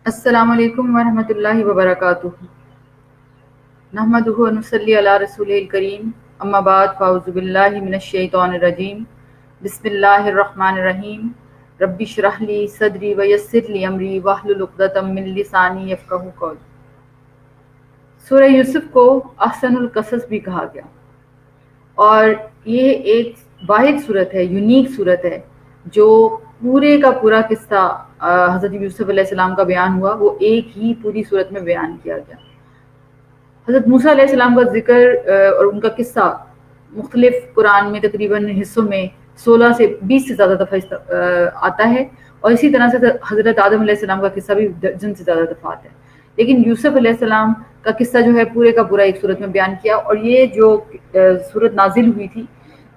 السلام علیکم ورحمۃ اللہ وبرکاتہ۔ نحمدہ ونصلی علی رسول الکریم، اما بعد فاعوذ باللہ من الشیطان الرجیم، بسم اللہ الرحمن الرحیم، رب اشرح لی صدری ویسر لی امری واحلل عقدۃ من لسانی یفقہوا قولی۔ سورہ یوسف کو احسن القصص بھی کہا گیا، اور یہ ایک واحد صورت ہے، یونیک صورت ہے، جو پورے کا پورا قصہ حضرت یوسف علیہ السلام کا بیان ہوا، وہ ایک ہی پوری صورت میں بیان کیا گیا۔ حضرت موسیٰ علیہ السلام کا ذکر اور ان کا قصہ مختلف قرآن میں تقریباً حصوں میں 16 سے 20 سے زیادہ دفعہ آتا ہے، اور اسی طرح سے حضرت آدم علیہ السلام کا قصہ بھی درجن سے زیادہ دفعہ آتا ہے۔ لیکن یوسف علیہ السلام کا قصہ جو ہے پورے کا پورا ایک صورت میں بیان کیا، اور یہ جو صورت نازل ہوئی تھی،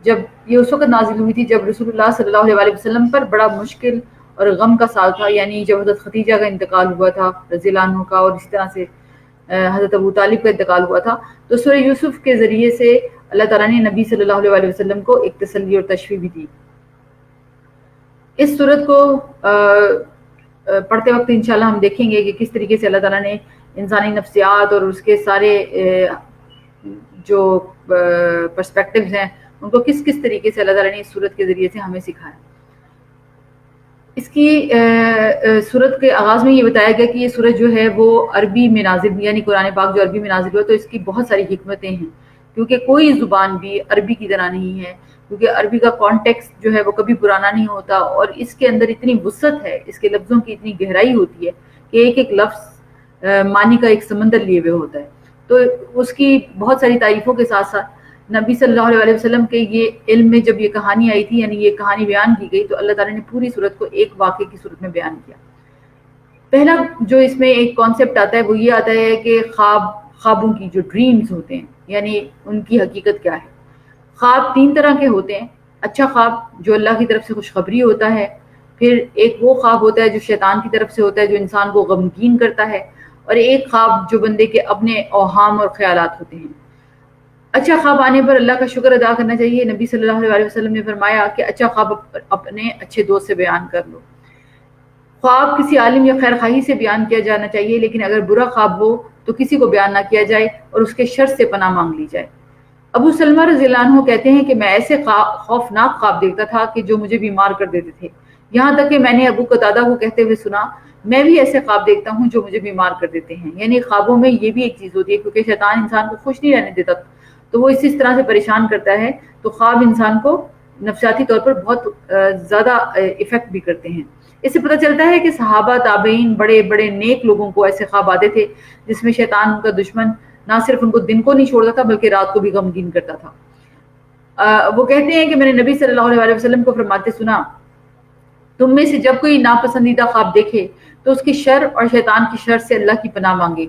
جب یہ اس وقت نازل ہوئی تھی جب رسول اللہ صلی اللہ علیہ وسلم پر بڑا مشکل اور غم کا سال تھا، یعنی جب حضرت خدیجہ کا انتقال ہوا تھا رضی اللہ عنہ کا، اور اسی طرح سے حضرت ابو طالب کا انتقال ہوا تھا، تو سورہ یوسف کے ذریعے سے اللہ تعالیٰ نے نبی صلی اللہ علیہ وسلم کو ایک تسلی اور تشفیع بھی دی۔ اس صورت کو پڑھتے وقت انشاءاللہ ہم دیکھیں گے کہ کس طریقے سے اللہ تعالیٰ نے انسانی نفسیات اور اس کے سارے جو پرسپیکٹیوز ہیں ان کو کس کس طریقے سے اللہ تعالیٰ نے اس صورت کے ذریعے سے ہمیں سکھایا۔ اس کی صورت کے آغاز میں یہ بتایا گیا کہ یہ صورت جو ہے وہ عربی میں نازل، یعنی قرآن پاک جو عربی میں نازل ہوا، تو اس کی بہت ساری حکمتیں ہیں، کیونکہ کوئی زبان بھی عربی کی طرح نہیں ہے، کیونکہ عربی کا کانٹیکسٹ جو ہے وہ کبھی پرانا نہیں ہوتا، اور اس کے اندر اتنی وسعت ہے، اس کے لفظوں کی اتنی گہرائی ہوتی ہے کہ ایک ایک لفظ معنی کا ایک سمندر لیے ہوئے ہوتا ہے۔ تو اس کی بہت ساری تعریفوں کے ساتھ ساتھ نبی صلی اللہ علیہ وسلم کے یہ علم میں جب یہ کہانی آئی تھی، یعنی یہ کہانی بیان کی گئی، تو اللہ تعالیٰ نے پوری صورت کو ایک واقعے کی صورت میں بیان کیا۔ پہلا جو اس میں ایک کانسیپٹ آتا ہے وہ یہ آتا ہے کہ خوابوں کی جو ڈریمز ہوتے ہیں، یعنی ان کی حقیقت کیا ہے۔ خواب تین طرح کے ہوتے ہیں: اچھا خواب جو اللہ کی طرف سے خوشخبری ہوتا ہے، پھر ایک وہ خواب ہوتا ہے جو شیطان کی طرف سے ہوتا ہے، جو انسان کو غمگین کرتا ہے، اور ایک خواب جو بندے کے اپنے اوہام اور خیالات ہوتے ہیں۔ اچھا خواب آنے پر اللہ کا شکر ادا کرنا چاہیے۔ نبی صلی اللہ علیہ وسلم نے فرمایا کہ اچھا خواب اپنے اچھے دوست سے بیان کر لو۔ خواب کسی عالم یا خیر خواہی سے بیان کیا جانا چاہیے، لیکن اگر برا خواب ہو تو کسی کو بیان نہ کیا جائے اور اس کے شر سے پناہ مانگ لی جائے۔ ابو سلمہ رضی اللہ عنہ کہتے ہیں کہ میں ایسے خوفناک خواب دیکھتا تھا کہ جو مجھے بیمار کر دیتے تھے، یہاں تک کہ میں نے ابو قتادہ کو کہتے ہوئے سنا، میں بھی ایسے خواب دیکھتا ہوں جو مجھے بیمار کر دیتے ہیں۔ یعنی خوابوں میں یہ بھی ایک چیز ہوتی ہے، کیونکہ شیطان انسان کو خوش نہیں رہنے دیتا، تو وہ اس طرح سے پریشان کرتا ہے، تو خواب انسان کو نفسیاتی طور پر بہت زیادہ افیکٹ بھی کرتے ہیں۔ اس سے پتہ چلتا ہے کہ صحابہ، تابعین، بڑے بڑے نیک لوگوں کو ایسے خواب آتے تھے جس میں شیطان ان کا دشمن نہ صرف ان کو دن کو نہیں چھوڑتا تھا بلکہ رات کو بھی غمگین کرتا تھا۔ وہ کہتے ہیں کہ میں نے نبی صلی اللہ علیہ وسلم کو فرماتے سنا، تم میں سے جب کوئی ناپسندیدہ خواب دیکھے تو اس کی شر اور شیطان کی شر سے اللہ کی پناہ مانگے،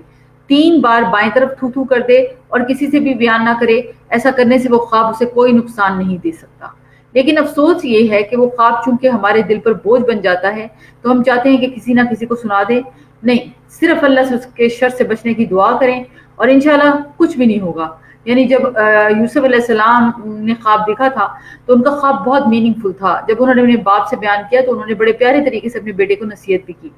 3 بار بائیں طرف تھو تھو کر دے اور کسی سے بھی بیان نہ کرے۔ ایسا کرنے سے وہ خواب اسے کوئی نقصان نہیں دے سکتا۔ لیکن افسوس یہ ہے کہ وہ خواب چونکہ ہمارے دل پر بوجھ بن جاتا ہے تو ہم چاہتے ہیں کہ کسی نہ کسی کو سنا دیں۔ نہیں، صرف اللہ سے اس کے شر سے بچنے کی دعا کریں اور انشاءاللہ کچھ بھی نہیں ہوگا۔ یعنی جب یوسف علیہ السلام نے خواب دیکھا تھا تو ان کا خواب بہت میننگ فل تھا۔ جب انہوں نے اپنے باپ سے بیان کیا تو انہوں نے بڑے پیارے طریقے سے اپنے بیٹے کو نصیحت بھی کی۔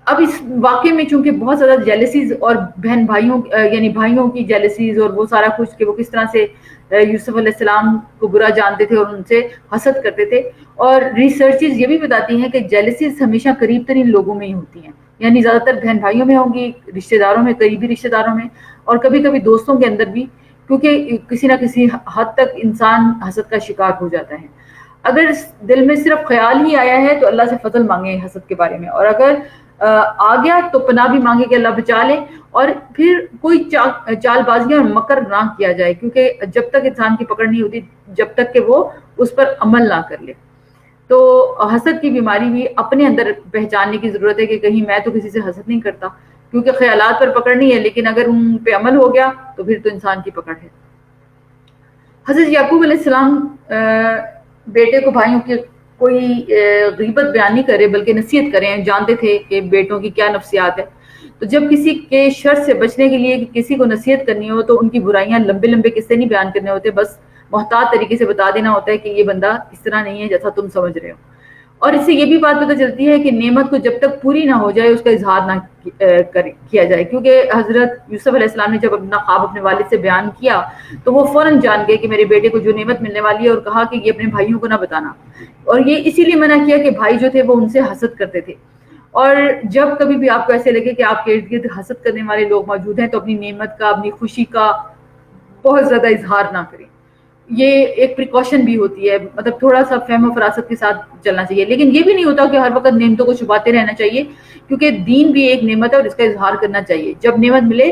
اب اس واقعے میں چونکہ بہت زیادہ جیلسیز اور بہن بھائیوں یعنی بھائیوں کی جیلسیز اور وہ سارا کچھ کہ وہ کس طرح سے یوسف علیہ السلام کو برا جانتے تھے اور ان سے حسد کرتے تھے، اور ریسرچز یہ بھی بتاتی ہیں کہ جیلسیز ہمیشہ قریب ترین لوگوں میں ہی ہوتی ہیں، یعنی زیادہ تر بہن بھائیوں میں ہوں گی، رشتہ داروں میں، قریبی رشتہ داروں میں، اور کبھی کبھی دوستوں کے اندر بھی، کیونکہ کسی نہ کسی حد تک انسان حسد کا شکار ہو جاتا ہے۔ اگر دل میں صرف خیال ہی آیا ہے تو اللہ سے فضل مانگیں حسد کے بارے میں، اور اگر آ گیا تو پناہ بھی مانگے کہ اللہ بچا لے، اور پھر کوئی چال بازیاں اور مکر نہ کیا جائے، کیونکہ جب تک انسان کی پکڑ نہیں ہوتی جب تک کہ وہ اس پر عمل نہ کر لے۔ تو حسد کی بیماری بھی اپنے اندر پہچاننے کی ضرورت ہے کہ کہیں میں تو کسی سے حسد نہیں کرتا، کیونکہ خیالات پر پکڑ نہیں ہے، لیکن اگر ان پہ عمل ہو گیا تو پھر تو انسان کی پکڑ ہے۔ حضرت یعقوب علیہ السلام بیٹے کو بھائیوں کی کوئی غیبت بیان نہیں کرے بلکہ نصیحت کریں، جانتے تھے کہ بیٹوں کی کیا نفسیات ہے، تو جب کسی کے شر سے بچنے کے لیے کسی کو نصیحت کرنی ہو تو ان کی برائیاں لمبے لمبے قصے نہیں بیان کرنے ہوتے، بس محتاط طریقے سے بتا دینا ہوتا ہے کہ یہ بندہ اس طرح نہیں ہے جیسا تم سمجھ رہے ہو۔ اور اس سے یہ بھی بات پتہ چلتی ہے کہ نعمت کو جب تک پوری نہ ہو جائے اس کا اظہار نہ کیا جائے، کیونکہ حضرت یوسف علیہ السلام نے جب اپنا خواب اپنے والد سے بیان کیا تو وہ فوراً جان گئے کہ میرے بیٹے کو جو نعمت ملنے والی ہے، اور کہا کہ یہ اپنے بھائیوں کو نہ بتانا، اور یہ اسی لیے منع کیا کہ بھائی جو تھے وہ ان سے حسد کرتے تھے۔ اور جب کبھی بھی آپ کو ایسے لگے کہ آپ کے ارد گرد حسد کرنے والے لوگ موجود ہیں تو اپنی نعمت کا، اپنی خوشی کا بہت زیادہ اظہار نہ کریں۔ یہ ایک پریکاشن بھی ہوتی ہے، مطلب تھوڑا سا فہم و فراست کے ساتھ چلنا چاہیے، لیکن یہ بھی نہیں ہوتا کہ ہر وقت نعمتوں کو چھپاتے رہنا چاہیے، کیونکہ دین بھی ایک نعمت ہے اور اس کا اظہار کرنا چاہیے۔ جب نعمت ملے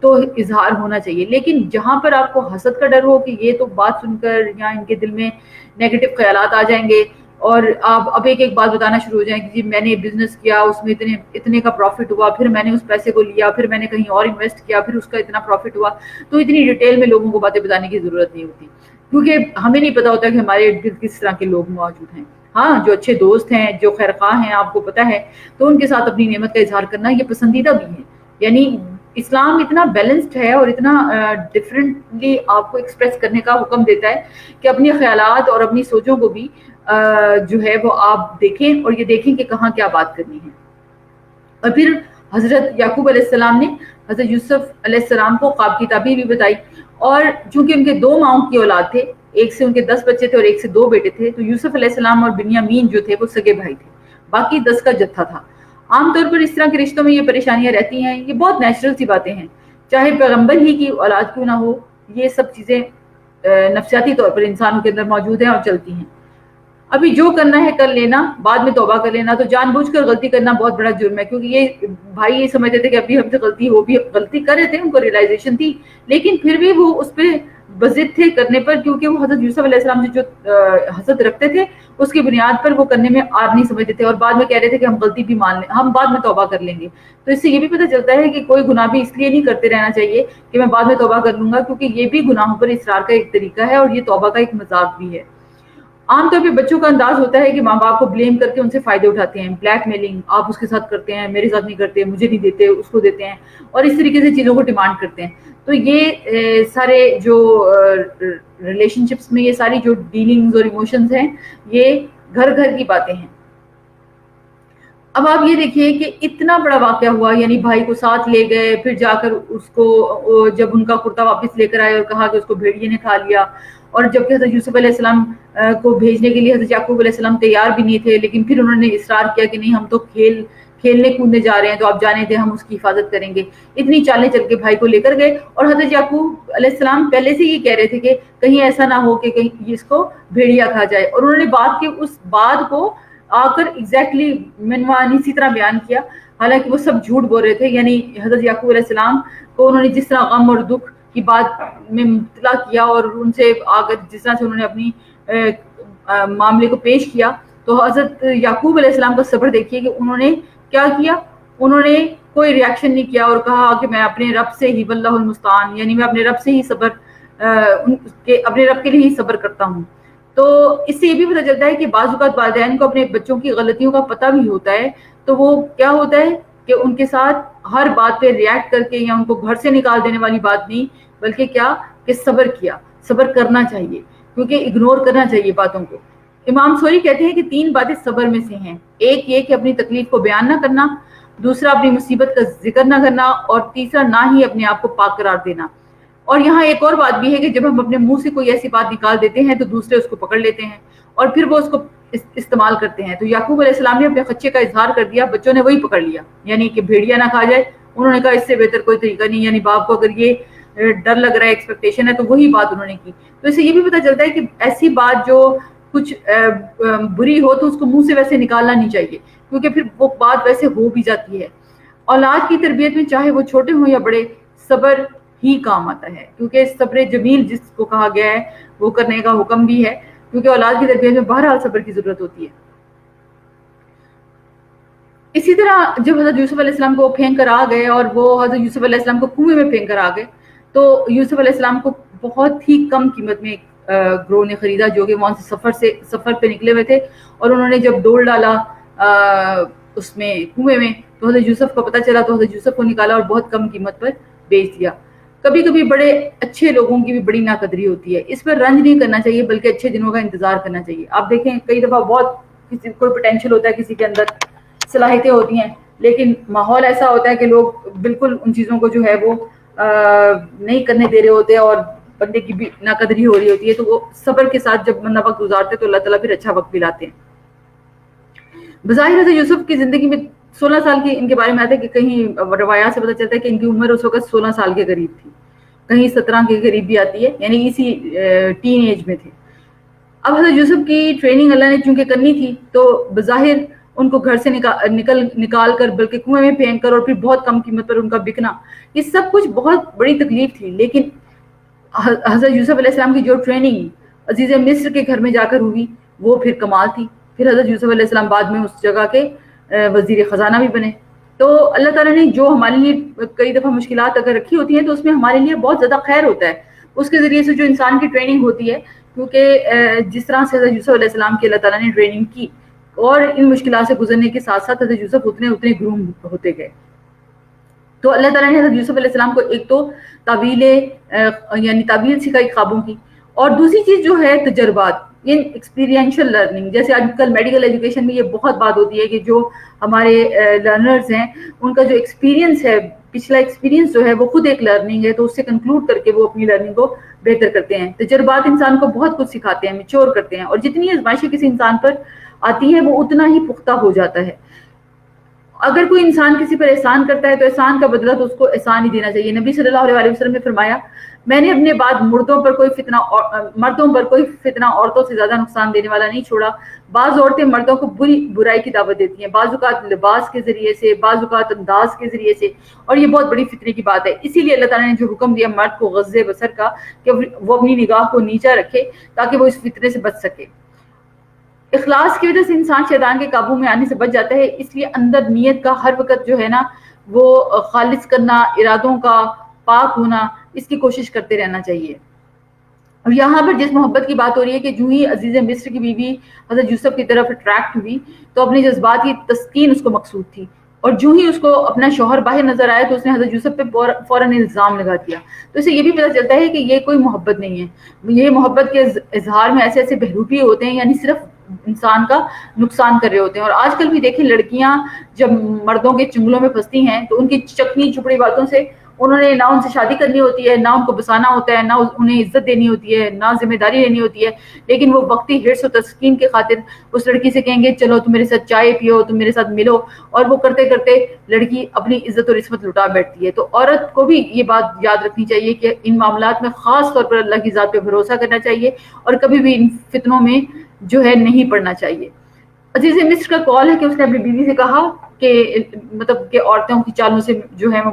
تو اظہار ہونا چاہیے، لیکن جہاں پر آپ کو حسد کا ڈر ہو کہ یہ تو بات سن کر یا ان کے دل میں نیگیٹو خیالات آ جائیں گے اور آپ اب ایک بات بتانا شروع ہو جائیں کہ جی میں نے بزنس کیا، اس میں اتنے کا پروفٹ ہوا، پھر میں نے اس پیسے کو لیا، پھر میں نے کہیں اور انویسٹ کیا، پھر اس کا اتنا پروفٹ ہوا، تو اتنی ڈیٹیل میں لوگوں کو باتیں بتانے کی ضرورت نہیں ہوتی، کیونکہ ہمیں نہیں پتا ہوتا کہ ہمارے ارد گرد کس طرح کے لوگ موجود ہیں۔ ہاں، جو اچھے دوست ہیں، جو خیر خواہ ہیں، آپ کو پتا ہے، تو ان کے ساتھ اپنی نعمت کا اظہار کرنا یہ پسندیدہ بھی ہے۔ یعنی اسلام اتنا بیلنسڈ ہے اور اتنا ڈفرینٹلی آپ کو ایکسپریس کرنے کا حکم دیتا ہے کہ اپنی خیالات اور اپنی سوچوں کو بھی جو ہے وہ آپ دیکھیں، اور یہ دیکھیں کہ کہاں کیا بات کرنی ہے۔ اور پھر حضرت یعقوب علیہ السلام نے حضرت یوسف علیہ السلام کو خواب کی تعبیر بھی بتائی، اور چونکہ ان کے 2 ماؤں کی اولاد تھے، ایک سے ان کے 10 بچے تھے اور ایک سے 2 بیٹے تھے، تو یوسف علیہ السلام اور بنیامین جو تھے وہ سگے بھائی تھے، باقی 10 کا جتھا تھا۔ عام طور پر اس طرح کے رشتوں میں یہ پریشانیاں رہتی ہیں، یہ بہت نیچرل سی باتیں ہیں، چاہے پیغمبر ہی کی اولاد کیوں نہ ہو، یہ سب چیزیں نفسیاتی طور پر انسانوں کے اندر موجود ہیں اور چلتی ہیں۔ ابھی جو کرنا ہے کر لینا، بعد میں توبہ کر لینا، تو جان بوجھ کر غلطی کرنا بہت بڑا جرم ہے، کیونکہ یہ بھائی یہ سمجھتے تھے کہ ابھی ہم سے غلطی ہو، بھی غلطی کر رہے تھے، ان کو ریئلائزیشن تھی، لیکن پھر بھی وہ اس پہ بضد تھے کرنے پر، کیونکہ وہ حضرت یوسف علیہ السلام سے جو حسد رکھتے تھے اس کی بنیاد پر وہ کرنے میں آر نہیں سمجھتے تھے، اور بعد میں کہہ رہے تھے کہ ہم غلطی بھی مان لیں، ہم بعد میں توبہ کر لیں گے۔ تو اس سے یہ بھی پتہ چلتا ہے کہ کوئی گناہ بھی اس لیے نہیں کرتے رہنا چاہیے کہ میں بعد میں توبہ کر لوں گا، کیونکہ یہ بھی گناہوں پر اصرار کا ایک طریقہ ہے اور یہ توبہ کا ایک مذاق بھی ہے۔ عام طور پہ بچوں کا انداز ہوتا ہے کہ ماں باپ کو بلیم کر کے ان سے فائدے اٹھاتے ہیں، بلیک میلنگ، آپ اس کے ساتھ کرتے ہیں، میرے ساتھ نہیں کرتے، مجھے نہیں دیتے، اس کو دیتے ہیں، اور اس طریقے سے چیزوں کو ڈیمانڈ کرتے ہیں۔ تو یہ سارے جو ریلیشن شپس میں یہ ساری جو ڈیلنگز اور ایموشنز ہیں، یہ گھر گھر کی باتیں ہیں۔ اب آپ یہ دیکھیے کہ اتنا بڑا واقعہ ہوا، یعنی بھائی کو ساتھ لے گئے، پھر جا کر اس کو جب ان کا کرتا واپس لے کر آئے اور کہا کہ اس کو بھیڑیے نے کھا لیا، اور جب کہ حضرت یوسف علیہ السلام کو بھیجنے کے لیے حضرت یعقوب علیہ السلام تیار بھی نہیں تھے، لیکن پھر انہوں نے اصرار کیا کہ نہیں، ہم تو کھیلنے کودنے جا رہے ہیں، تو آپ جانے دیں، ہم اس کی حفاظت کریں گے۔ اتنی چالیں چل کے بھائی کو لے کر گئے، اور حضرت یعقوب علیہ السلام پہلے سے یہ کہہ رہے تھے کہ کہیں ایسا نہ ہو کہ کہیں اس کو بھیڑیا کھا جائے، اور انہوں نے بات کے اس بات کو آ کر ایگزیکٹلی منوان اسی طرح بیان کیا، حالانکہ وہ سب جھوٹ بول رہے تھے۔ یعنی حضرت یعقوب علیہ السلام کو انہوں نے جس طرح غم اور دکھ کی بات میں مبتلا کیا اور ان سے آ کر جس طرح سے انہوں نے اپنی معاملے کو پیش کیا، تو حضرت یعقوب علیہ السلام کا صبر دیکھیے کہ انہوں نے کیا کیا، انہوں نے کوئی ریاکشن نہیں کیا اور کہا کہ میں اپنے رب سے ہی، واللہ المستعان، یعنی میں اپنے رب سے ہی صبر اپنے رب کے لیے ہی صبر کرتا ہوں۔ تو اس سے یہ بھی پتہ چلتا ہے کہ بعض اوقات والدین کو اپنے بچوں کی غلطیوں کا پتہ بھی ہوتا ہے، تو وہ کیا ہوتا ہے کہ ان کے ساتھ ہر بات پہ ریئیکٹ کر کے یا ان کو گھر سے نکال دینے والی بات نہیں، بلکہ کیا کہ صبر کرنا چاہیے، کیونکہ اگنور کرنا چاہیے باتوں کو۔ امام سوری کہتے ہیں کہ 3 باتیں صبر میں سے ہیں، ایک یہ کہ اپنی تکلیف کو بیان نہ کرنا، دوسرا اپنی مصیبت کا ذکر نہ کرنا، اور تیسرا نہ ہی اپنے آپ کو پاک قرار دینا۔ اور یہاں ایک اور بات بھی ہے کہ جب ہم اپنے منہ سے کوئی ایسی بات نکال دیتے ہیں تو دوسرے اس کو پکڑ لیتے ہیں اور پھر وہ اس کو استعمال کرتے ہیں۔ تو یعقوب علیہ السلام نے اپنے خدشے کا اظہار کر دیا، بچوں نے وہی پکڑ لیا، یعنی کہ بھیڑیا نہ کھا جائے۔ انہوں نے کہا اس سے بہتر کوئی طریقہ نہیں، یعنی باپ کو اگر یہ ڈر لگ رہا ہے، ایکسپیکٹیشن ہے، تو وہی بات انہوں نے کی۔ تو اس سے یہ بھی پتہ چلتا ہے کہ ایسی بات جو کچھ بری ہو تو اس کو منہ سے ویسے نکالنا نہیں چاہیے، کیونکہ پھر وہ بات ویسے ہو بھی جاتی ہے۔ اولاد کی تربیت میں چاہے وہ چھوٹے ہوں یا بڑے، صبر ہی کام آتا ہے، کیونکہ صبر جمیل جس کو کہا گیا ہے وہ کرنے کا حکم بھی ہے، کیونکہ اولاد کی تربیت میں بہرحال صبر کی ضرورت ہوتی ہے۔ اسی طرح جب حضرت یوسف علیہ السلام کو پھینک کر آ گئے اور وہ حضرت یوسف علیہ السلام کو کنویں میں پھینک کر آ گئے، تو یوسف علیہ السلام کو بہت ہی کم قیمت میں گروہ نے خریدا، جو کہ وہاں سے سفر پہ نکلے ہوئے تھے، اور انہوں نے جب ڈول ڈالا اس میں کنویں میں، تو حضرت یوسف کو پتہ چلا، تو حضرت یوسف کو نکالا اور بہت کم قیمت پر بیچ دیا۔ کبھی کبھی بڑے اچھے لوگوں کی بھی بڑی ناقدری ہوتی ہے، اس پر رنج نہیں کرنا چاہیے بلکہ اچھے دنوں کا انتظار کرنا چاہیے۔ آپ دیکھیں کئی دفعہ بہت کسی کوئی پوٹینشیل ہوتا ہے, کسی کے اندر صلاحیتیں ہوتی ہیں, لیکن ماحول ایسا ہوتا ہے کہ لوگ بالکل ان چیزوں کو جو ہے وہ نہیں کرنے دے رہے ہوتے ہیں, اور بندے کی بھی ناقدری ہو رہی ہوتی ہے, تو وہ صبر کے ساتھ جب بندہ وقت گزارتے تو اللہ تعالیٰ پھر اچھا وقت بھی لاتے ہیں. بظاہر حضرت یوسف کی زندگی میں 16 سال کی ان کے بارے میں آتا ہے کہ کہیں روایات سے پتہ چلتا ہے کہ ان کی عمر اس وقت 16 سال کے قریب تھی, کہیں 17 کے قریب بھی آتی ہے, یعنی اسی ٹین ایج میں تھے. اب حضرت یوسف کی ٹریننگ اللہ نے چونکہ کرنی تھی تو بظاہر ان کو گھر سے نکال کر بلکہ کنویں میں پھینک کر اور پھر بہت کم قیمت پر ان کا بکنا, یہ سب کچھ بہت بڑی تکلیف تھی. لیکن حضرت یوسف علیہ السلام کی جو ٹریننگ عزیز مصر کے گھر میں جا کر ہوئی وہ پھر کمال تھی. پھر حضرت یوسف علیہ السلام بعد میں اس جگہ کے وزیر خزانہ بھی بنے. تو اللہ تعالیٰ نے جو ہمارے لیے کئی دفعہ مشکلات اگر رکھی ہوتی ہیں تو اس میں ہمارے لیے بہت زیادہ خیر ہوتا ہے. اس کے ذریعے سے جو انسان کی ٹریننگ ہوتی ہے, کیونکہ جس طرح سے حضرت یوسف علیہ السلام کی اللہ تعالیٰ نے ٹریننگ کی اور ان مشکلات سے گزرنے کے ساتھ ساتھ حضرت یوسف اتنے گروم ہوتے گئے. تو اللہ تعالیٰ نے حضرت یوسف علیہ السلام کو ایک تو تعبیر سکھائی خوابوں کی, اور دوسری چیز جو ہے تجربات, ان ایکسپیرینشل لرننگ. جیسے آج کل میڈیکل ایجوکیشن میں یہ بہت بات ہوتی ہے کہ جو ہمارے لرنرز ہیں ان کا جو ایکسپیرینس ہے, پچھلا ایکسپیرینس جو ہے وہ خود ایک لرننگ ہے, تو اس سے کنکلوڈ کر کے وہ اپنی لرننگ کو بہتر کرتے ہیں. تجربات انسان کو بہت کچھ سکھاتے ہیں, میچور کرتے ہیں, اور جتنی آزمائشیں کسی انسان پر آتی ہیں وہ اتنا ہی پختہ ہو جاتا ہے. اگر کوئی انسان کسی پر احسان کرتا ہے تو احسان کا بدلہ تو اس کو احسان ہی دینا چاہیے. نبی صلی اللہ علیہ وسلم نے فرمایا, میں نے اپنے بعد مردوں پر کوئی فتنہ عورتوں سے زیادہ نقصان دینے والا نہیں چھوڑا. بعض عورتیں مردوں کو برائی کی دعوت دیتی ہیں, بعض اوقات لباس کے ذریعے سے, بعض اوقات انداز کے ذریعے سے, اور یہ بہت بڑی فتنے کی بات ہے. اسی لیے اللہ تعالیٰ نے جو حکم دیا مرد کو غض بصر کا کہ وہ اپنی نگاہ کو نیچا رکھے تاکہ وہ اس فتنے سے بچ سکے. اخلاص کی وجہ سے انسان شیطان کے قابو میں آنے سے بچ جاتا ہے. اس لیے اندر نیت کا ہر وقت جو ہے نا وہ خالص کرنا, ارادوں کا پاک ہونا, اس کی کوشش کرتے رہنا چاہیے. اور یہاں پر جس محبت کی بات ہو رہی ہے کہ جو ہی عزیز مصر کی بیوی حضرت یوسف کی طرف اٹریکٹ ہوئی تو اپنے جذبات کی تسکین اس کو مقصود تھی, اور جو ہی اس کو اپنا شوہر باہر نظر آیا تو اس نے حضرت یوسف پہ فوراً الزام لگا دیا. تو اسے یہ بھی پتہ چلتا ہے کہ یہ کوئی محبت نہیں ہے, یہ محبت کے اظہار میں ایسے ایسے بہروپی ہوتے ہیں, یعنی صرف انسان کا نقصان کر رہے ہوتے ہیں. اور آج کل بھی دیکھیں لڑکیاں جب مردوں کے چنگلوں میں پھنستی ہیں تو ان کی چکنی چپڑی باتوں سے انہوں نے نہ ان سے شادی کرنی ہوتی ہے, نہ ان کو بسانا ہوتا ہے, نہ انہیں عزت دینی ہوتی ہے, نہ ذمہ داری لینی ہوتی ہے, لیکن وہ وقتی حرص و تسکین کی خاطر اس لڑکی سے کہیں گے چلو تم میرے ساتھ چائے پیو, تم میرے ساتھ ملو, اور وہ کرتے کرتے لڑکی اپنی عزت اور عصمت لٹا بیٹھتی ہے. تو عورت کو بھی یہ بات یاد رکھنی چاہیے کہ ان معاملات میں خاص طور پر اللہ کی ذات پہ بھروسہ کرنا چاہیے, اور کبھی بھی ان فتنوں میں جو ہے نہیں پڑنا چاہیے. عزیز مصر کا قول ہے کہ اس نے اپنی بیوی سے کہا کہ مطلب کہ عورتوں کی چالوں سے جو ہے وہ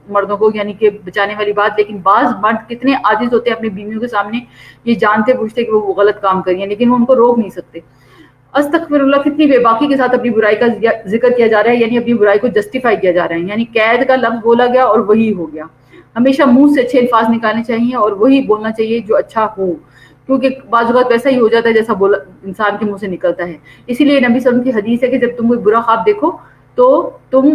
مردوں کو یعنی کہ بچانے والی بات, لیکن بعض مرد کتنے عاجز ہوتے ہیں اپنی بیویوں کے سامنے یہ جانتے بوجھتے کہ وہ غلط کام کر رہی ہیں, لیکن وہ ان کو روک نہیں سکتے. استغفر اللہ, کتنی بے باکی کے ساتھ اپنی برائی کا ذکر کیا جا رہا ہے, یعنی اپنی برائی کو جسٹیفائی کیا جا رہا ہے, یعنی قید کا لفظ بولا گیا اور وہی ہو گیا. ہمیشہ منہ سے اچھے الفاظ نکالنے چاہیے اور وہی بولنا چاہیے جو اچھا ہو, کیونکہ بعض اوقات ویسا ہی ہو جاتا ہے جیسا بولا انسان کے منہ سے نکلتا ہے. اسی لیے نبی صلی اللہ علیہ وسلم کی حدیث ہے کہ جب تم کوئی برا خواب دیکھو تو تم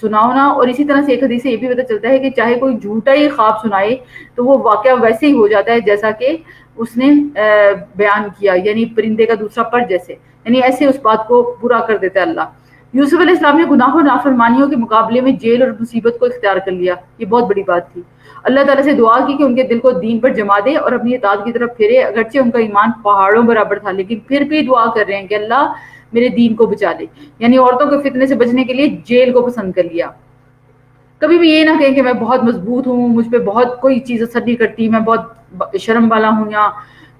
سناؤ نا. اور اسی طرح سے ایک حدیث سے یہ بھی پتہ چلتا ہے کہ چاہے کوئی جھوٹا ہی خواب سنائے تو وہ واقعہ ویسے ہی ہو جاتا ہے جیسا کہ اس نے بیان کیا, یعنی پرندے کا دوسرا پر جیسے, یعنی ایسے اس بات کو پورا کر دیتا ہے اللہ. یوسف علیہ السلام نے گناہوں اور نافرمانیوں کے مقابلے میں جیل اور مصیبت کو اختیار کر لیا, یہ بہت بڑی بات تھی. اللہ تعالیٰ سے دعا کی کہ ان کے دل کو دین پر جما دے اور اپنی اطاعت کی طرف پھیرے. اگرچہ ان کا ایمان پہاڑوں برابر تھا لیکن پھر بھی دعا کر رہے ہیں کہ اللہ میرے دین کو بچا لے, یعنی عورتوں کے فتنے سے بچنے کے لیے جیل کو پسند کر لیا. کبھی بھی یہ نہ کہیں کہ میں بہت مضبوط ہوں, مجھ پہ بہت کوئی چیز اثر نہیں کرتی, میں بہت شرم والا ہوں یا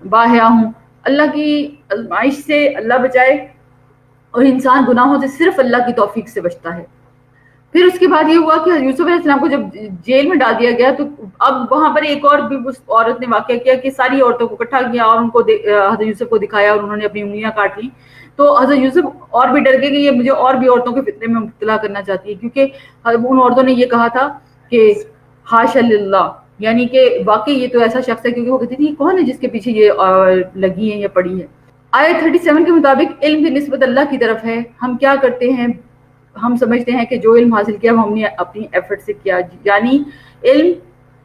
باحیا ہوں. اللہ کی آزمائش سے اللہ بچائے, اور انسان گناہوں سے صرف اللہ کی توفیق سے بچتا ہے. پھر اس کے بعد یہ ہوا کہ یوسف علیہ السلام کو جب جیل میں ڈال دیا گیا تو اب وہاں پر ایک اور بھی اس عورت نے واقعہ کیا کہ ساری عورتوں کو اکٹھا کیا اور ان کو حضرت یوسف کو دکھایا اور انہوں نے اپنی انگلیاں کاٹ لی. تو حضرت یوسف اور بھی ڈر گئے کہ یہ مجھے اور بھی عورتوں کے فتنے میں مبتلا کرنا چاہتی ہے, کیونکہ ان عورتوں نے یہ کہا تھا کہ حاشا للہ, یعنی کہ واقعی یہ تو ایسا شخص ہے, کیونکہ وہ کہتی تھی کون ہے جس کے پیچھے یہ لگی ہے یا پڑی ہے. آیت 37 کے مطابق علم کی نسبت اللہ کی طرف ہے. ہم کیا کرتے ہیں, ہم سمجھتے ہیں کہ جو علم حاصل کیا وہ ہم نے اپنی ایفرٹ سے کیا, یعنی علم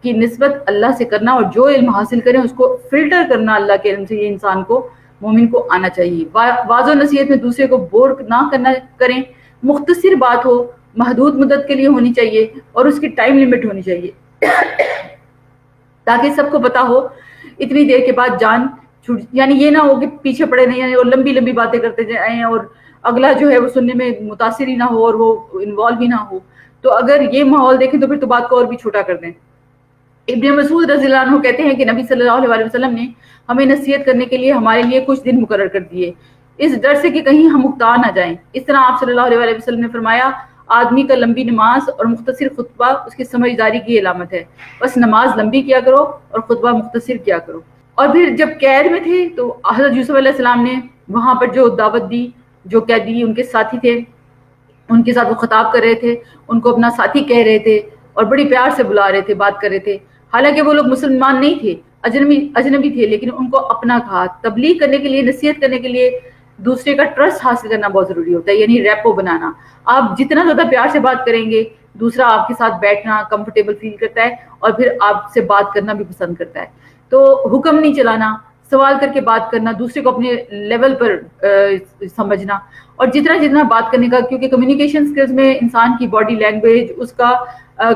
کی نسبت اللہ سے کرنا اور جو علم حاصل کریں اس کو فلٹر کرنا اللہ کے علم سے, یہ انسان کو مومن کو آنا چاہیے. واضح نصیحت میں دوسرے کو بور نہ کریں. مختصر بات ہو, محدود مدت کے لیے ہونی چاہیے اور اس کی ٹائم لیمٹ ہونی چاہیے تاکہ سب کو پتا ہو اتنی دیر کے بعد جان چھوٹ, یعنی یہ نہ ہو کہ پیچھے پڑے نہیں اور لمبی لمبی باتیں کرتے جائیں اور اگلا جو ہے وہ سننے میں متاثر ہی نہ ہو اور وہ انوالو بھی نہ ہو. تو اگر یہ ماحول دیکھیں تو پھر تو بات کو اور بھی چھوٹا کر دیں. ابن مسعود رضی اللہ عنہ کہتے ہیں کہ نبی صلی اللہ علیہ وسلم نے ہمیں نصیحت کرنے کے لیے ہمارے لیے کچھ دن مقرر کر دیے, اس ڈر سے کہ کہیں ہم اکتا نہ جائیں. اس طرح آپ صلی اللہ علیہ وسلم نے فرمایا, آدمی کا لمبی نماز اور مختصر خطبہ اس کی سمجھداری کی علامت ہے. بس نماز لمبی کیا کرو اور خطبہ مختصر کیا کرو. اور پھر جب قید میں تھے تو حضرت یوسف علیہ السلام نے وہاں پر جو دعوت دی, جو قیدی ان کے ساتھی تھے ان کے ساتھ وہ خطاب کر رہے تھے, ان کو اپنا ساتھی کہہ رہے تھے اور بڑی پیار سے بلا رہے تھے, بات کر رہے تھے. حالانکہ وہ لوگ مسلمان نہیں تھے, اجنبی تھے, لیکن ان کو اپنا کہا. تبلیغ کرنے کے لیے, نصیحت کرنے کے لیے دوسرے کا ٹرسٹ حاصل کرنا بہت ضروری ہوتا ہے, یعنی ریپو بنانا. آپ جتنا زیادہ پیار سے بات کریں گے, دوسرا آپ کے ساتھ بیٹھنا کمفرٹیبل فیل کرتا ہے اور پھر آپ سے بات کرنا بھی پسند کرتا ہے. تو حکم نہیں چلانا, سوال کر کے بات کرنا, دوسرے کو اپنے لیول پر سمجھنا, اور جتنا بات کرنے کا, کیونکہ کمیونیکیشن سکلز میں انسان کی باڈی لینگویج, اس کا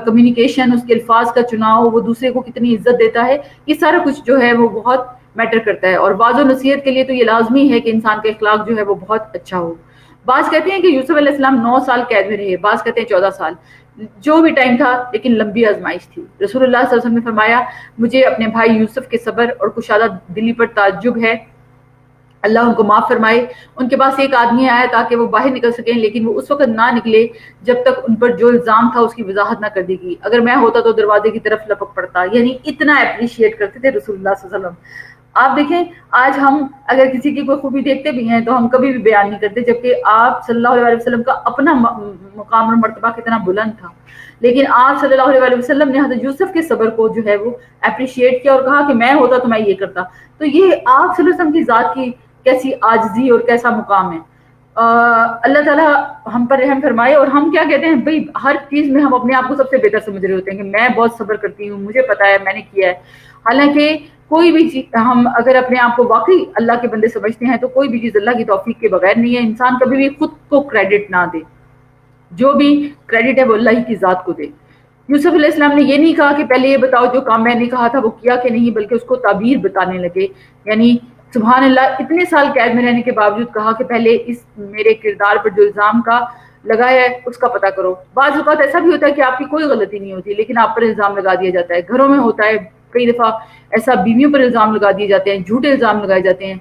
کمیونیکیشن, اس کے الفاظ کا چناؤ, وہ دوسرے کو کتنی عزت دیتا ہے, یہ سارا کچھ جو ہے وہ بہت میٹر کرتا ہے. اور واضح نصیحت کے لیے تو یہ لازمی ہے کہ انسان کا اخلاق جو ہے وہ بہت اچھا ہو. بعض کہتے ہیں کہ یوسف علیہ السلام 9 سال قید میں رہے, بعض کہتے ہیں 14 سال, جو بھی ٹائم تھا, لیکن لمبی آزمائش تھی. رسول اللہ صلی اللہ علیہ وسلم نے فرمایا, مجھے اپنے بھائی یوسف کے صبر اور کشادہ دلی پر تعجب ہے, اللہ ان کو معاف فرمائے. ان کے پاس ایک آدمی آیا تاکہ وہ باہر نکل سکیں, لیکن وہ اس وقت نہ نکلے جب تک ان پر جو الزام تھا اس کی وضاحت نہ کر دی گئی. اگر میں ہوتا تو دروازے کی طرف لپک پڑتا. یعنی اتنا اپریشیٹ کرتے تھے رسول اللہ صلی اللہ علیہ وسلم. آپ دیکھیں, آج ہم اگر کسی کی کوئی خوبی دیکھتے بھی ہیں تو ہم کبھی بھی بیان نہیں کرتے, جبکہ آپ صلی اللہ علیہ وسلم کا اپنا مقام اور مرتبہ کتنا بلند تھا. لیکن آپ صلی اللہ علیہ وسلم نے حضرت یوسف کے صبر کو جو ہے وہ اپریشیٹ کیا اور کہا کہ میں ہوتا تو میں یہ کرتا. تو یہ آپ صلی اللہ علیہ وسلم کی ذات کی کیسی عاجزی اور کیسا مقام ہے. اللہ تعالیٰ ہم پر رحم فرمائے. اور ہم کیا کہتے ہیں بھائی, ہر چیز میں ہم اپنے آپ کو سب سے بہتر سمجھ رہے ہوتے ہیں کہ میں بہت صبر کرتی ہوں, مجھے پتا ہے, میں نے کیا ہے. حالانکہ کوئی بھی چیز, ہم اگر اپنے آپ کو واقعی اللہ کے بندے سمجھتے ہیں تو کوئی بھی چیز اللہ کی توفیق کے بغیر نہیں ہے. انسان کبھی بھی خود کو کریڈٹ نہ دے, جو بھی کریڈٹ ہے وہ اللہ ہی کی ذات کو دے. یوسف علیہ السلام نے یہ نہیں کہا کہ پہلے یہ بتاؤ جو کام میں نے کہا تھا وہ کیا کہ نہیں, بلکہ اس کو تعبیر بتانے لگے. یعنی سبحان اللہ, اتنے سال قید میں رہنے کے باوجود کہا کہ پہلے اس میرے کردار پر جو الزام کا لگایا ہے اس کا پتہ کرو. بعض اوقات ایسا بھی ہوتا ہے کہ آپ کی کوئی غلطی نہیں ہوتی لیکن آپ پر الزام لگا دیا جاتا ہے. گھروں میں ہوتا ہے کئی دفعہ ایسا, بیویوں پر الزام لگا دیے جاتے ہیں, جھوٹے الزام لگائے جاتے ہیں,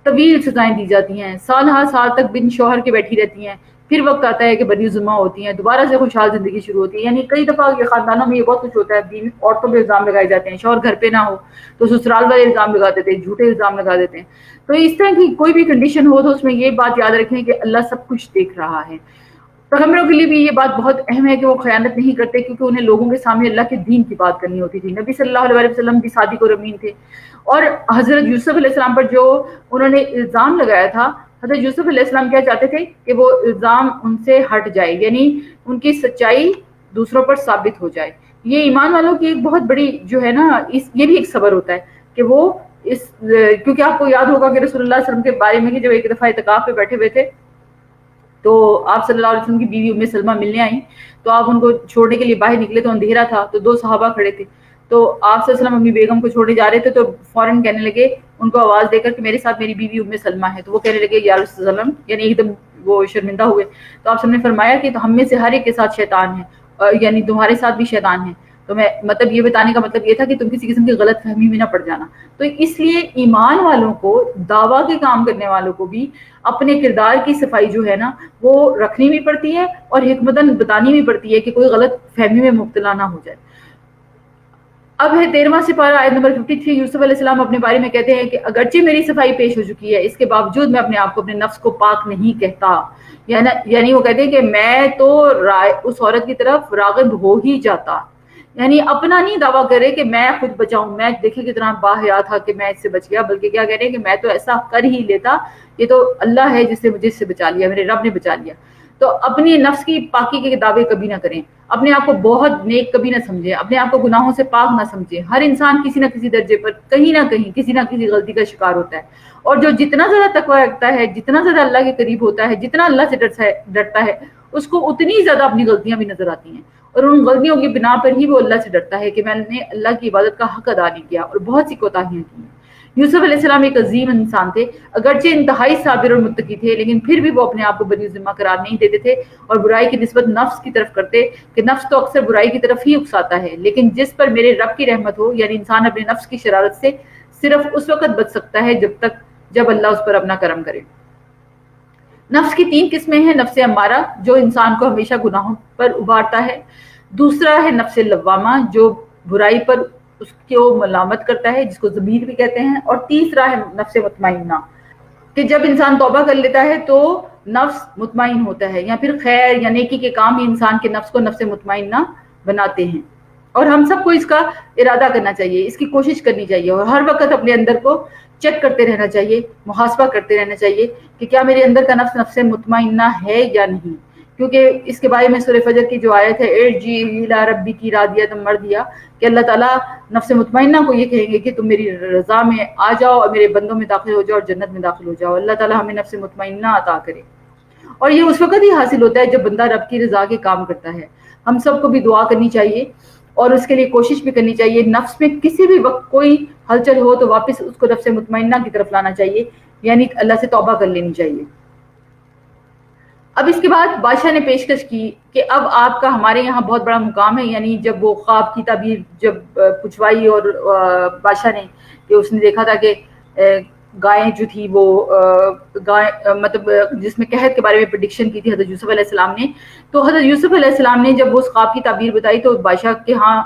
طویل سزائیں دی جاتی ہیں, سال ہر سال تک بن شوہر کے بیٹھی رہتی ہیں. پھر وقت آتا ہے کہ بری ذمہ ہوتی ہیں, دوبارہ سے خوشحال زندگی شروع ہوتی ہے. یعنی کئی دفعہ یہ خاندانوں میں یہ بہت کچھ ہوتا ہے, بیوی عورتوں پہ الزام لگائے جاتے ہیں, شوہر گھر پہ نہ ہو تو سسرال والے الزام لگا دیتے ہیں, جھوٹے الزام لگا دیتے ہیں. تو اس طرح کی کوئی بھی کنڈیشن ہو تو اس میں یہ بات یاد رکھیں کہ اللہ سب کچھ دیکھ رہا ہے. پیغمبروں کے لیے بھی یہ بات بہت اہم ہے کہ وہ خیانت نہیں کرتے, کیونکہ انہیں لوگوں کے سامنے اللہ کے دین کی بات کرنی ہوتی تھی. نبی صلی اللہ علیہ وسلم بھی صادق اور امین تھے, اور حضرت یوسف علیہ السلام پر جو انہوں نے الزام لگایا تھا, حضرت یوسف علیہ السلام کیا چاہتے تھے کہ وہ الزام ان سے ہٹ جائے, یعنی ان کی سچائی دوسروں پر ثابت ہو جائے. یہ ایمان والوں کی ایک بہت بڑی جو ہے نا, یہ بھی ایک صبر ہوتا ہے کہ وہ کیونکہ آپ کو یاد ہوگا کہ رسول اللہ صلی اللہ علیہ وسلم کے بارے میں کہ جب ایک دفعہ اعتکاف پہ بیٹھے ہوئے تھے تو آپ صلی اللہ علیہ وسلم کی بیوی ام سلمہ ملنے آئیں, تو آپ ان کو چھوڑنے کے لیے باہر نکلے تو اندھیرا تھا, تو 2 صحابہ کھڑے تھے. تو آپ صلی اللہ علیہ وسلم امی بیگم کو چھوڑنے جا رہے تھے تو فوراً کہنے لگے ان کو آواز دے کر کہ میرے ساتھ میری بیوی ام سلمہ ہے. تو وہ کہنے لگے یا رسول اللہ, یعنی ایک دم وہ شرمندہ ہوئے. تو آپ سب نے فرمایا کہ تو ہم میں سے ہر ایک کے ساتھ شیطان ہے, یعنی تمہارے ساتھ بھی شیطان ہے. تو میں مطلب یہ بتانے کا مطلب یہ تھا کہ تم کسی قسم کی غلط فہمی میں نہ پڑ جانا. تو اس لیے ایمان والوں کو, دعویٰ کے کام کرنے والوں کو بھی اپنے کردار کی صفائی جو ہے نا وہ رکھنی بھی پڑتی ہے اور حکمتاً بتانی بھی پڑتی ہے کہ کوئی غلط فہمی میں مبتلا نہ ہو جائے. اب ہے 13واں سپارہ آیت نمبر 53. یوسف علیہ السلام اپنے بارے میں کہتے ہیں کہ اگرچہ میری صفائی پیش ہو چکی ہے, اس کے باوجود میں اپنے آپ کو, اپنے نفس کو پاک نہیں کہتا. یعنی وہ کہتے ہیں کہ میں تو اس عورت کی طرف راغب ہو ہی جاتا. یعنی اپنا نہیں دعویٰ کرے کہ میں خود بچاؤں, میں دیکھے کتنا باحیا تھا کہ میں اس سے بچ گیا, بلکہ کیا کہہ رہے ہیں کہ میں تو ایسا کر ہی لیتا, یہ تو اللہ ہے جس نے مجھے اس سے بچا لیا, میرے رب نے بچا لیا. تو اپنی نفس کی پاکی کے دعوے کبھی نہ کریں. اپنے آپ کو بہت نیک کبھی نہ سمجھیں، اپنے آپ کو گناہوں سے پاک نہ سمجھیں. ہر انسان کسی نہ کسی درجے پر کہیں نہ کہیں کسی نہ کسی غلطی کا شکار ہوتا ہے، اور جو جتنا زیادہ تقویٰ رکھتا ہے، جتنا زیادہ اللہ کے قریب ہوتا ہے، جتنا اللہ سے ڈرتا ہے، اس کو اتنی زیادہ اپنی غلطیاں بھی نظر آتی ہیں، اور ان غلطیوں کی بنا پر ہی وہ اللہ سے ڈرتا ہے کہ میں نے اللہ کی عبادت کا حق ادا نہیں کیا اور بہت سی کوتاہیاں کی ہیں. یوسف علیہ السلام ایک عظیم انسان تھے، اگرچہ انتہائی صابر اور متقی تھے، لیکن پھر بھی وہ اپنے آپ کو بری ذمہ قرار نہیں دیتے تھے اور برائی کی نسبت نفس کی طرف کرتے کہ نفس تو اکثر برائی کی طرف ہی اکساتا ہے، لیکن جس پر میرے رب کی رحمت ہو، یعنی انسان اپنے نفس کی شرارت سے صرف اس وقت بچ سکتا ہے جب اللہ اس پر اپنا کرم کرے. نفس کی 3 قسمیں ہیں. نفس امارہ جو انسان کو ہمیشہ گناہوں پر ابھارتا ہے، دوسرا ہے نفس لوامہ جو برائی پر اس کو ملامت کرتا ہے، جس کو ضمیر بھی کہتے ہیں، اور تیسرا ہے نفس مطمئنہ کہ جب انسان توبہ کر لیتا ہے تو نفس مطمئن ہوتا ہے، یا پھر خیر یا نیکی کے کام ہی انسان کے نفس کو نفس مطمئنہ بناتے ہیں. اور ہم سب کو اس کا ارادہ کرنا چاہیے، اس کی کوشش کرنی چاہیے، اور ہر وقت اپنے اندر کو چیک کرتے رہنا چاہیے، محاسبہ کرتے رہنا چاہیے کہ کیا میرے اندر کا نفس نفس مطمئنہ ہے یا نہیں. کیونکہ اس کے بارے میں سورہ فجر کی جو آیت ہے ارجعی الی ربک راضیۃ مرضیہ، کہ اللہ تعالیٰ نفس مطمئنہ کو یہ کہیں گے کہ تم میری رضا میں آ جاؤ اور میرے بندوں میں داخل ہو جاؤ اور جنت میں داخل ہو جاؤ. اللہ تعالیٰ ہمیں نفس مطمئنہ عطا کرے، اور یہ اس وقت ہی حاصل ہوتا ہے جب بندہ رب کی رضا کے کام کرتا ہے. ہم سب کو بھی دعا کرنی چاہیے اور اس کے لیے کوشش بھی کرنی چاہیے. نفس میں کسی بھی وقت کوئی ہلچل ہو تو واپس اس کو نفس مطمئنہ کی طرف لانا چاہیے، یعنی اللہ سے توبہ کر لینی چاہیے. اب اس کے بعد بادشاہ نے پیشکش کی کہ اب آپ کا ہمارے یہاں بہت بڑا مقام ہے. یعنی جب وہ خواب کی تعبیر جب پوچھوائی اور بادشاہ نے کہ اس نے دیکھا تھا کہ گائیں جو تھی وہ گائیں مطلب جس میں قحط کے بارے میں پریڈکشن کی تھی حضرت یوسف علیہ السلام نے، تو حضرت یوسف علیہ السلام نے جب اس خواب کی تعبیر بتائی تو بادشاہ کے ہاں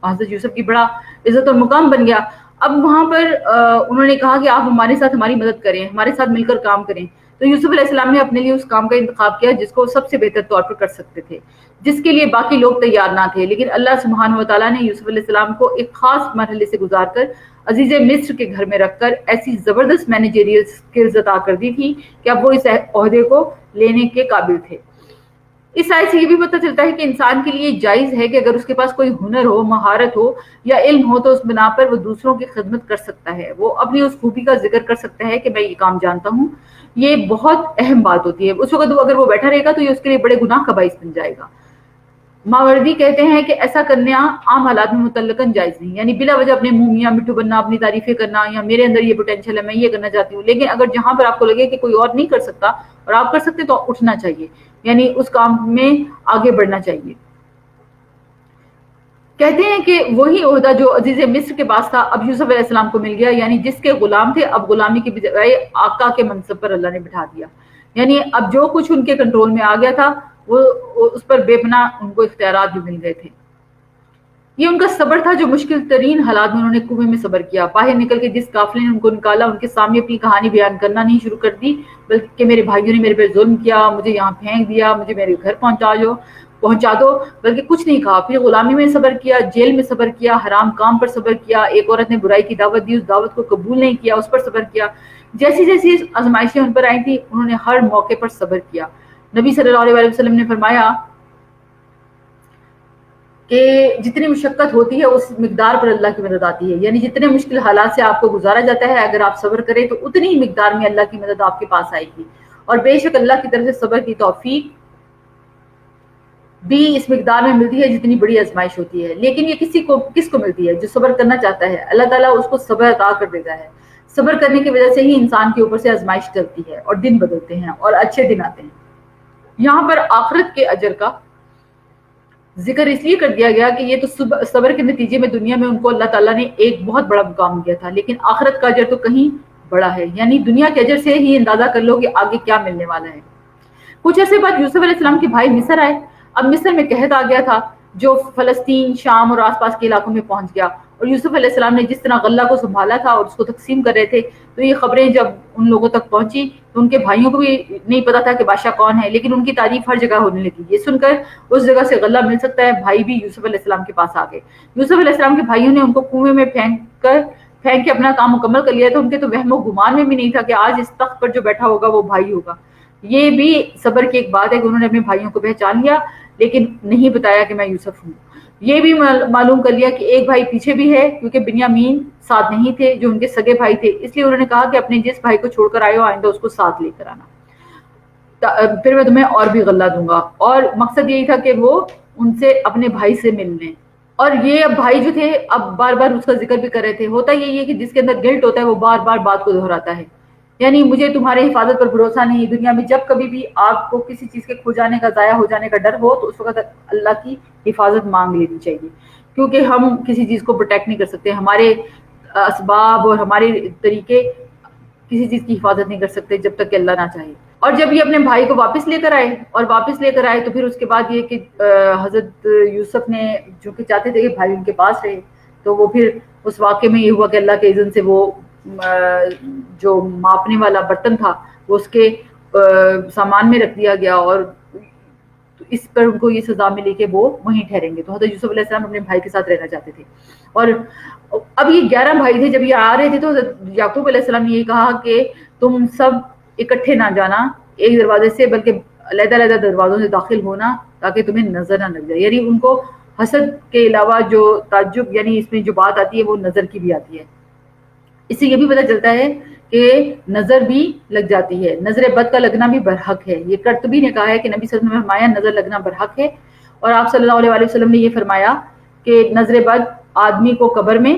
حضرت یوسف کی بڑا عزت اور مقام بن گیا. اب وہاں پر انہوں نے کہا کہ آپ ہمارے ساتھ ہماری مدد کریں، ہمارے ساتھ مل کر کام کریں. تو یوسف علیہ السلام نے اپنے لیے اس کام کا انتخاب کیا جس کو سب سے بہتر طور پر کر سکتے تھے، جس کے لیے باقی لوگ تیار نہ تھے. لیکن اللہ سبحانہ و تعالیٰ نے یوسف علیہ السلام کو ایک خاص مرحلے سے گزار کر عزیز مصر کے گھر میں رکھ کر ایسی زبردست مینیجریل سکلز عطا کر دی تھی کہ اب وہ اس عہدے کو لینے کے قابل تھے. اس آیت سے یہ بھی پتہ چلتا ہے کہ انسان کے لیے جائز ہے کہ اگر اس کے پاس کوئی ہنر ہو، مہارت ہو یا علم ہو تو اس بنا پر وہ دوسروں کی خدمت کر سکتا ہے، وہ اپنی اس خوبی کا ذکر کر سکتا ہے کہ میں یہ کام جانتا ہوں. یہ بہت اہم بات ہوتی ہے. اس وقت اگر وہ بیٹھا رہے گا تو یہ اس کے لیے بڑے گناہ کا باعث بن جائے گا. ماوردی کہتے ہیں کہ ایسا کرنا عام حالات میں متعلقاً جائز نہیں، یعنی بلا وجہ اپنے منہ میاں مٹھو بننا، اپنی تعریفیں کرنا، یا میرے اندر یہ پوٹینشیل ہے میں یہ کرنا چاہتی ہوں. لیکن اگر جہاں پر آپ کو لگے کہ کوئی اور نہیں کر سکتا اور آپ کر سکتے تو اٹھنا چاہیے، یعنی اس کام میں آگے بڑھنا چاہیے. کہتے ہیں کہ وہی عہدہ جو عزیز مصر کے پاس تھا اب یوسف علیہ السلام کو مل گیا، یعنی جس کے غلام تھے اب غلامی کی بجائے آقا کے منصب پر اللہ نے بٹھا دیا. یعنی اب جو کچھ ان کے کنٹرول میں آ گیا تھا وہ اس پر بے پناہ ان کو اختیارات بھی مل گئے تھے. یہ ان کا صبر تھا جو مشکل ترین حالات میں انہوں نے کنویں میں صبر کیا. باہر نکل کے جس قافلے نے ان کو نکالا ان کے سامنے اپنی کہانی بیان کرنا نہیں شروع کر دی، بلکہ میرے بھائیوں نے میرے پہ ظلم کیا، مجھے یہاں پھینک دیا، مجھے میرے گھر پہنچا دو، بلکہ کچھ نہیں کہا. پھر غلامی میں صبر کیا، جیل میں صبر کیا، حرام کام پر صبر کیا، ایک عورت نے برائی کی دعوت دی، اس دعوت کو قبول نہیں کیا، اس پر صبر کیا. جیسی جیسی آزمائشیں ان پر آئی تھی انہوں نے ہر موقع پر صبر کیا. نبی صلی اللہ علیہ وسلم نے فرمایا کہ جتنی مشقت ہوتی ہے اس مقدار پر اللہ کی مدد آتی ہے، یعنی جتنے مشکل حالات سے آپ کو گزارا جاتا ہے اگر آپ صبر کریں تو اتنی ہی مقدار میں اللہ کی مدد آپ کے پاس آئے گی. اور بے شک اللہ کی طرف سے صبر کی توفیق بھی اس مقدار میں ملتی ہے جتنی بڑی آزمائش ہوتی ہے. لیکن یہ کس کو ملتی ہے؟ جو صبر کرنا چاہتا ہے. اللہ تعالیٰ اس کو صبر عطا کر دیتا ہے. صبر کرنے کی وجہ سے ہی انسان کے اوپر سے آزمائش چلتی ہے اور دن بدلتے ہیں اور اچھے دن آتے ہیں. یہاں پر آخرت کے اجر کا ذکر اس لیے کر دیا گیا کہ یہ تو صبر کے نتیجے میں دنیا میں ان کو اللہ تعالیٰ نے ایک بہت بڑا مقام دیا تھا، لیکن آخرت کا اجر تو کہیں بڑا ہے. یعنی دنیا کے اجر سے ہی اندازہ کر لو کہ آگے کیا ملنے والا ہے. کچھ عرصے بعد یوسف علیہ السلام کے بھائی مصر آئے. اب مصر میں قحط آ گیا تھا جو فلسطین، شام اور آس پاس کے علاقوں میں پہنچ گیا. اور یوسف علیہ السلام نے جس طرح غلہ کو سنبھالا تھا اور اس کو تقسیم کر رہے تھے تو یہ خبریں جب ان لوگوں تک پہنچی تو ان کے بھائیوں کو بھی نہیں پتا تھا کہ بادشاہ کون ہے، لیکن ان کی تعریف ہر جگہ ہونے لگی. یہ سن کر اس جگہ سے غلہ مل سکتا ہے بھائی بھی یوسف علیہ السلام کے پاس آ گئے. یوسف علیہ السلام کے بھائیوں نے ان کو کنویں میں پھینک کے اپنا کام مکمل کر لیا تھا. ان کے تو وہم و گمان میں بھی نہیں تھا کہ آج اس تخت پر جو بیٹھا ہوگا وہ بھائی ہوگا. یہ بھی صبر کی ایک بات ہے کہ انہوں نے اپنے بھائیوں کو پہچان لیا لیکن نہیں بتایا کہ میں یوسف ہوں. یہ بھی معلوم کر لیا کہ ایک بھائی پیچھے بھی ہے کیونکہ بنیامین ساتھ نہیں تھے جو ان کے سگے بھائی تھے, اس لیے انہوں نے کہا کہ اپنے جس بھائی کو چھوڑ کر آئے ہو آئندہ اس کو ساتھ لے کر آنا, پھر میں تمہیں اور بھی غلہ دوں گا. اور مقصد یہی تھا کہ وہ ان سے اپنے بھائی سے مل لیں. اور یہ اب بھائی جو تھے اب بار بار اس کا ذکر بھی کر رہے تھے. ہوتا یہی ہے کہ جس کے اندر گلٹ ہوتا ہے وہ بار بار بات کو دہراتا ہے, یعنی مجھے تمہارے حفاظت پر بھروسہ نہیں. دنیا میں جب کبھی بھی آپ کو کسی چیز کے کھو جانے کا, ضائع ہو جانے کا ڈر ہو تو اس وقت اللہ کی حفاظت مانگ لینی چاہیے, کیونکہ ہم کسی چیز کو پروٹیکٹ نہیں کر سکتے. ہمارے اسباب اور ہمارے طریقے کسی چیز کی حفاظت نہیں کر سکتے جب تک کہ اللہ نہ چاہے. اور جب یہ اپنے بھائی کو واپس لے کر آئے اور واپس لے کر آئے تو پھر اس کے بعد یہ کہ حضرت یوسف نے جو کہ چاہتے تھے کہ بھائی ان کے پاس رہے, تو وہ پھر اس واقعے میں یہ ہوا کہ اللہ کے اذن سے وہ جو ماپنے والا برتن تھا وہ اس کے سامان میں رکھ دیا گیا, اور اس پر ان کو یہ سزا ملی کہ وہ وہیں ٹھہریں گے. تو حضرت یوسف علیہ السلام اپنے بھائی کے ساتھ رہنا چاہتے تھے. اور اب یہ 11 بھائی تھے, جب یہ آ رہے تھے تو حضرت یعقوب علیہ السلام نے یہ کہا کہ تم سب اکٹھے نہ جانا ایک دروازے سے, بلکہ علیحدہ علیحدہ دروازوں سے داخل ہونا تاکہ تمہیں نظر نہ لگ جائے. یعنی ان کو حسد کے علاوہ جو تعجب, یعنی اس میں جو بات آتی ہے وہ نظر کی بھی آتی ہے. اس سے یہ بھی پتہ چلتا ہے کہ نظر بھی لگ جاتی ہے, نظر بد کا لگنا بھی برحق ہے. یہ قرطبی نے کہا ہے کہ نبی صلی اللہ علیہ وسلم نے فرمایا نظر لگنا برحق ہے, اور آپ صلی اللہ علیہ وسلم نے یہ فرمایا کہ نظر بد آدمی کو قبر میں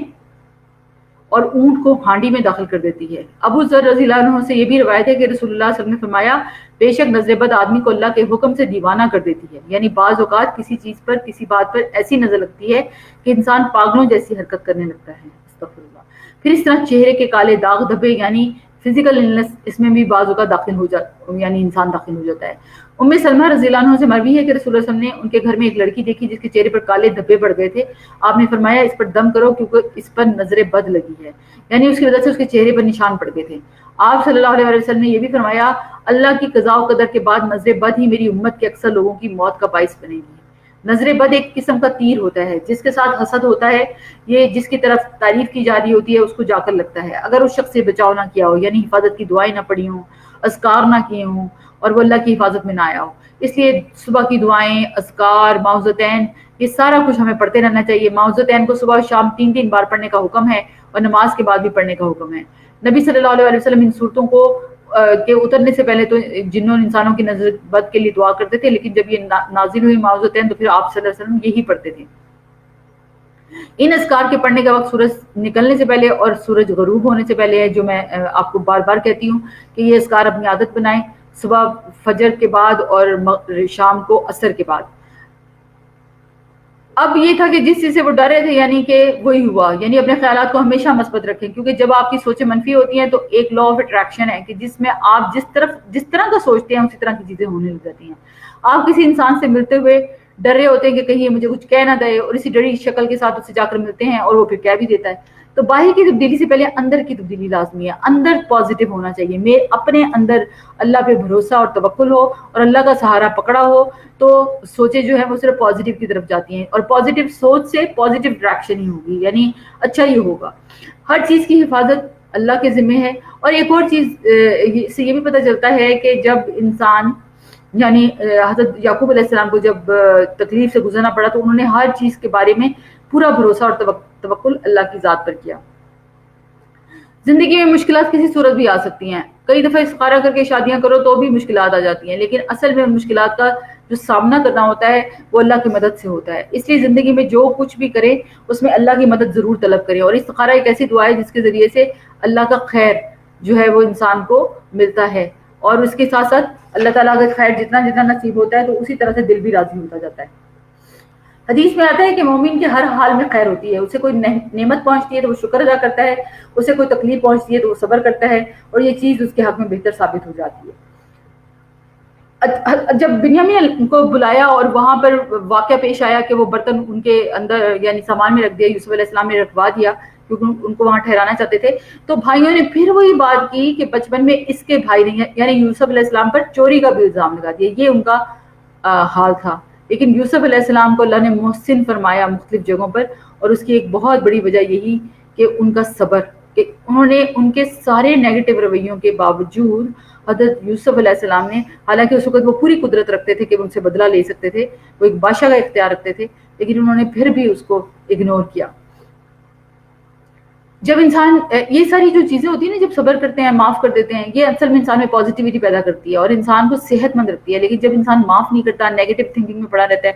اور اونٹ کو ہانڈی میں داخل کر دیتی ہے. ابو ذر رضی اللہ عنہ سے یہ بھی روایت ہے کہ رسول اللہ صلی اللہ علیہ وسلم نے فرمایا بے شک نظر بد آدمی کو اللہ کے حکم سے دیوانہ کر دیتی ہے. یعنی بعض اوقات کسی چیز پر, کسی بات پر ایسی نظر لگتی ہے کہ انسان پاگلوں جیسی حرکت کرنے لگتا ہے. استغفر اللہ. پھر اس طرح چہرے کے کالے داغ دھبے, یعنی فزیکل النس, اس میں بھی بعض اوقات داخل ہو جاتا, یعنی انسان داخل ہو جاتا ہے. ام سلمہ رضی اللہ عنہ سے مروی ہے کہ رسول اللہ صلی اللہ علیہ وسلم نے ان کے گھر میں ایک لڑکی دیکھی جس کے چہرے پر کالے دھبے پڑ گئے تھے. آپ نے فرمایا اس پر دم کرو کیونکہ اس پر نظر بد لگی ہے, یعنی اس کی وجہ سے اس کے چہرے پر نشان پڑ گئے تھے. آپ صلی اللہ علیہ وسلم نے یہ بھی فرمایا اللہ کی قضاء و قدر کے بعد نظر بد ہی میری امت کے اکثر لوگوں کی موت کا باعث بنے گی. نظر بد ایک قسم کا تیر ہوتا ہے جس کے ساتھ حسد ہوتا ہے. یہ جس کی طرف تعریف کی جا رہی ہوتی ہے اس کو جا کر لگتا ہے. اگر اس شخص سے بچاؤ نہ کیا ہو, یعنی حفاظت کی دعائیں نہ پڑھی ہوں, اذکار نہ کیے ہوں, اور وہ اللہ کی حفاظت میں نہ آیا ہو. اس لیے صبح کی دعائیں, اذکار, معوذتین, یہ سارا کچھ ہمیں پڑھتے رہنا چاہیے. معوذتین کو صبح شام 3 بار پڑھنے کا حکم ہے, اور نماز کے بعد بھی پڑھنے کا حکم ہے. نبی صلی اللہ علیہ وسلم ان صورتوں کو کے اترنے سے پہلے تو جنوں انسانوں کی نظر بد کے لیے دعا کرتے تھے, لیکن جب یہ نازل ہوئی معوذتین تو پھر آپ صلی اللہ علیہ وسلم یہی پڑھتے تھے. ان اذکار کے پڑھنے کا وقت سورج نکلنے سے پہلے اور سورج غروب ہونے سے پہلے ہے, جو میں آپ کو بار بار کہتی ہوں کہ یہ اذکار اپنی عادت بنائیں, صبح فجر کے بعد اور شام کو عصر کے بعد. اب یہ تھا کہ جس چیز سے وہ ڈرے تھے یعنی کہ وہی ہوا, یعنی اپنے خیالات کو ہمیشہ مثبت رکھیں, کیونکہ جب آپ کی سوچیں منفی ہوتی ہیں تو ایک لا آف اٹریکشن ہے کہ جس میں آپ جس طرح کا سوچتے ہیں اسی طرح کی چیزیں ہونے لگ جاتی ہیں. آپ کسی انسان سے ملتے ہوئے ڈر رہے ہوتے ہیں کہ کہیں یہ مجھے کچھ کہہ نہ دے, اور اسی ڈری شکل کے ساتھ اسے جا کر ملتے ہیں اور وہ پھر کہہ بھی دیتا ہے. تو باہر کی تبدیلی سے پہلے اندر کی تبدیلی لازمی ہے. اندر پازیٹیو ہونا چاہیے. میرے اپنے اندر اللہ پہ بھروسہ اور توکل ہو اور اللہ کا سہارا پکڑا ہو تو سوچیں جو ہے وہ صرف پازیٹیو کی طرف جاتی ہیں, اور پازیٹیو سوچ سے پازیٹیو ڈائریکشن ہی ہوگی, یعنی اچھا ہی ہوگا. ہر چیز کی حفاظت اللہ کے ذمہ ہے. اور ایک اور چیز سے یہ بھی پتہ چلتا ہے کہ جب انسان, یعنی حضرت یعقوب علیہ السلام کو جب تکلیف سے گزرنا پڑا تو انہوں نے ہر چیز کے بارے میں پورا بھروسہ اور توکل اللہ کی ذات پر کیا. زندگی میں مشکلات کسی صورت بھی آ سکتی ہیں. کئی دفعہ استخارہ کر کے شادیاں کرو تو بھی مشکلات آ جاتی ہیں, لیکن اصل میں ان مشکلات کا جو سامنا کرنا ہوتا ہے وہ اللہ کی مدد سے ہوتا ہے. اس لیے زندگی میں جو کچھ بھی کریں اس میں اللہ کی مدد ضرور طلب کریں. اور استخارہ ایک ایسی دعا ہے جس کے ذریعے سے اللہ کا خیر جو ہے وہ انسان کو ملتا ہے, اور اس کے ساتھ ساتھ اللہ تعالیٰ کا خیر جتنا جتنا نصیب ہوتا ہے تو اسی طرح سے دل بھی راضی ہوتا جاتا ہے. حدیث میں آتا ہے کہ مومن کے ہر حال میں خیر ہوتی ہے. اسے کوئی نعمت پہنچتی ہے تو وہ شکر ادا کرتا ہے, اسے کوئی تکلیف پہنچتی ہے تو وہ صبر کرتا ہے, اور یہ چیز اس کے حق میں بہتر ثابت ہو جاتی ہے. جب بنیامین کو بلایا اور وہاں پر واقعہ پیش آیا کہ وہ برتن ان کے اندر یعنی سامان میں رکھ دیا, یوسف علیہ السلام نے رکھوا دیا کیونکہ ان کو وہاں ٹھہرانا چاہتے تھے, تو بھائیوں نے پھر وہی بات کی کہ بچپن میں اس کے بھائی نے یعنی یوسف علیہ السلام پر چوری کا بھی الزام لگا دیا. یہ ان کا حال تھا. لیکن یوسف علیہ السلام کو اللہ نے محسن فرمایا مختلف جگہوں پر, اور اس کی ایک بہت بڑی وجہ یہی کہ ان کا صبر, کہ انہوں نے ان کے سارے نیگیٹو رویوں کے باوجود حضرت یوسف علیہ السلام نے، حالانکہ اس وقت وہ پوری قدرت رکھتے تھے کہ وہ ان سے بدلہ لے سکتے تھے، وہ ایک بادشاہ کا اختیار رکھتے تھے، لیکن انہوں نے پھر بھی اس کو اگنور کیا۔ جب انسان یہ ساری جو چیزیں ہوتی ہیں نا، جب صبر کرتے ہیں، معاف کر دیتے ہیں، یہ اصل میں انسان میں پازیٹیوٹی پیدا کرتی ہے اور انسان کو صحت مند رکھتی ہے۔ لیکن جب انسان معاف نہیں کرتا، نیگیٹو تھنکنگ میں پڑا رہتا ہے،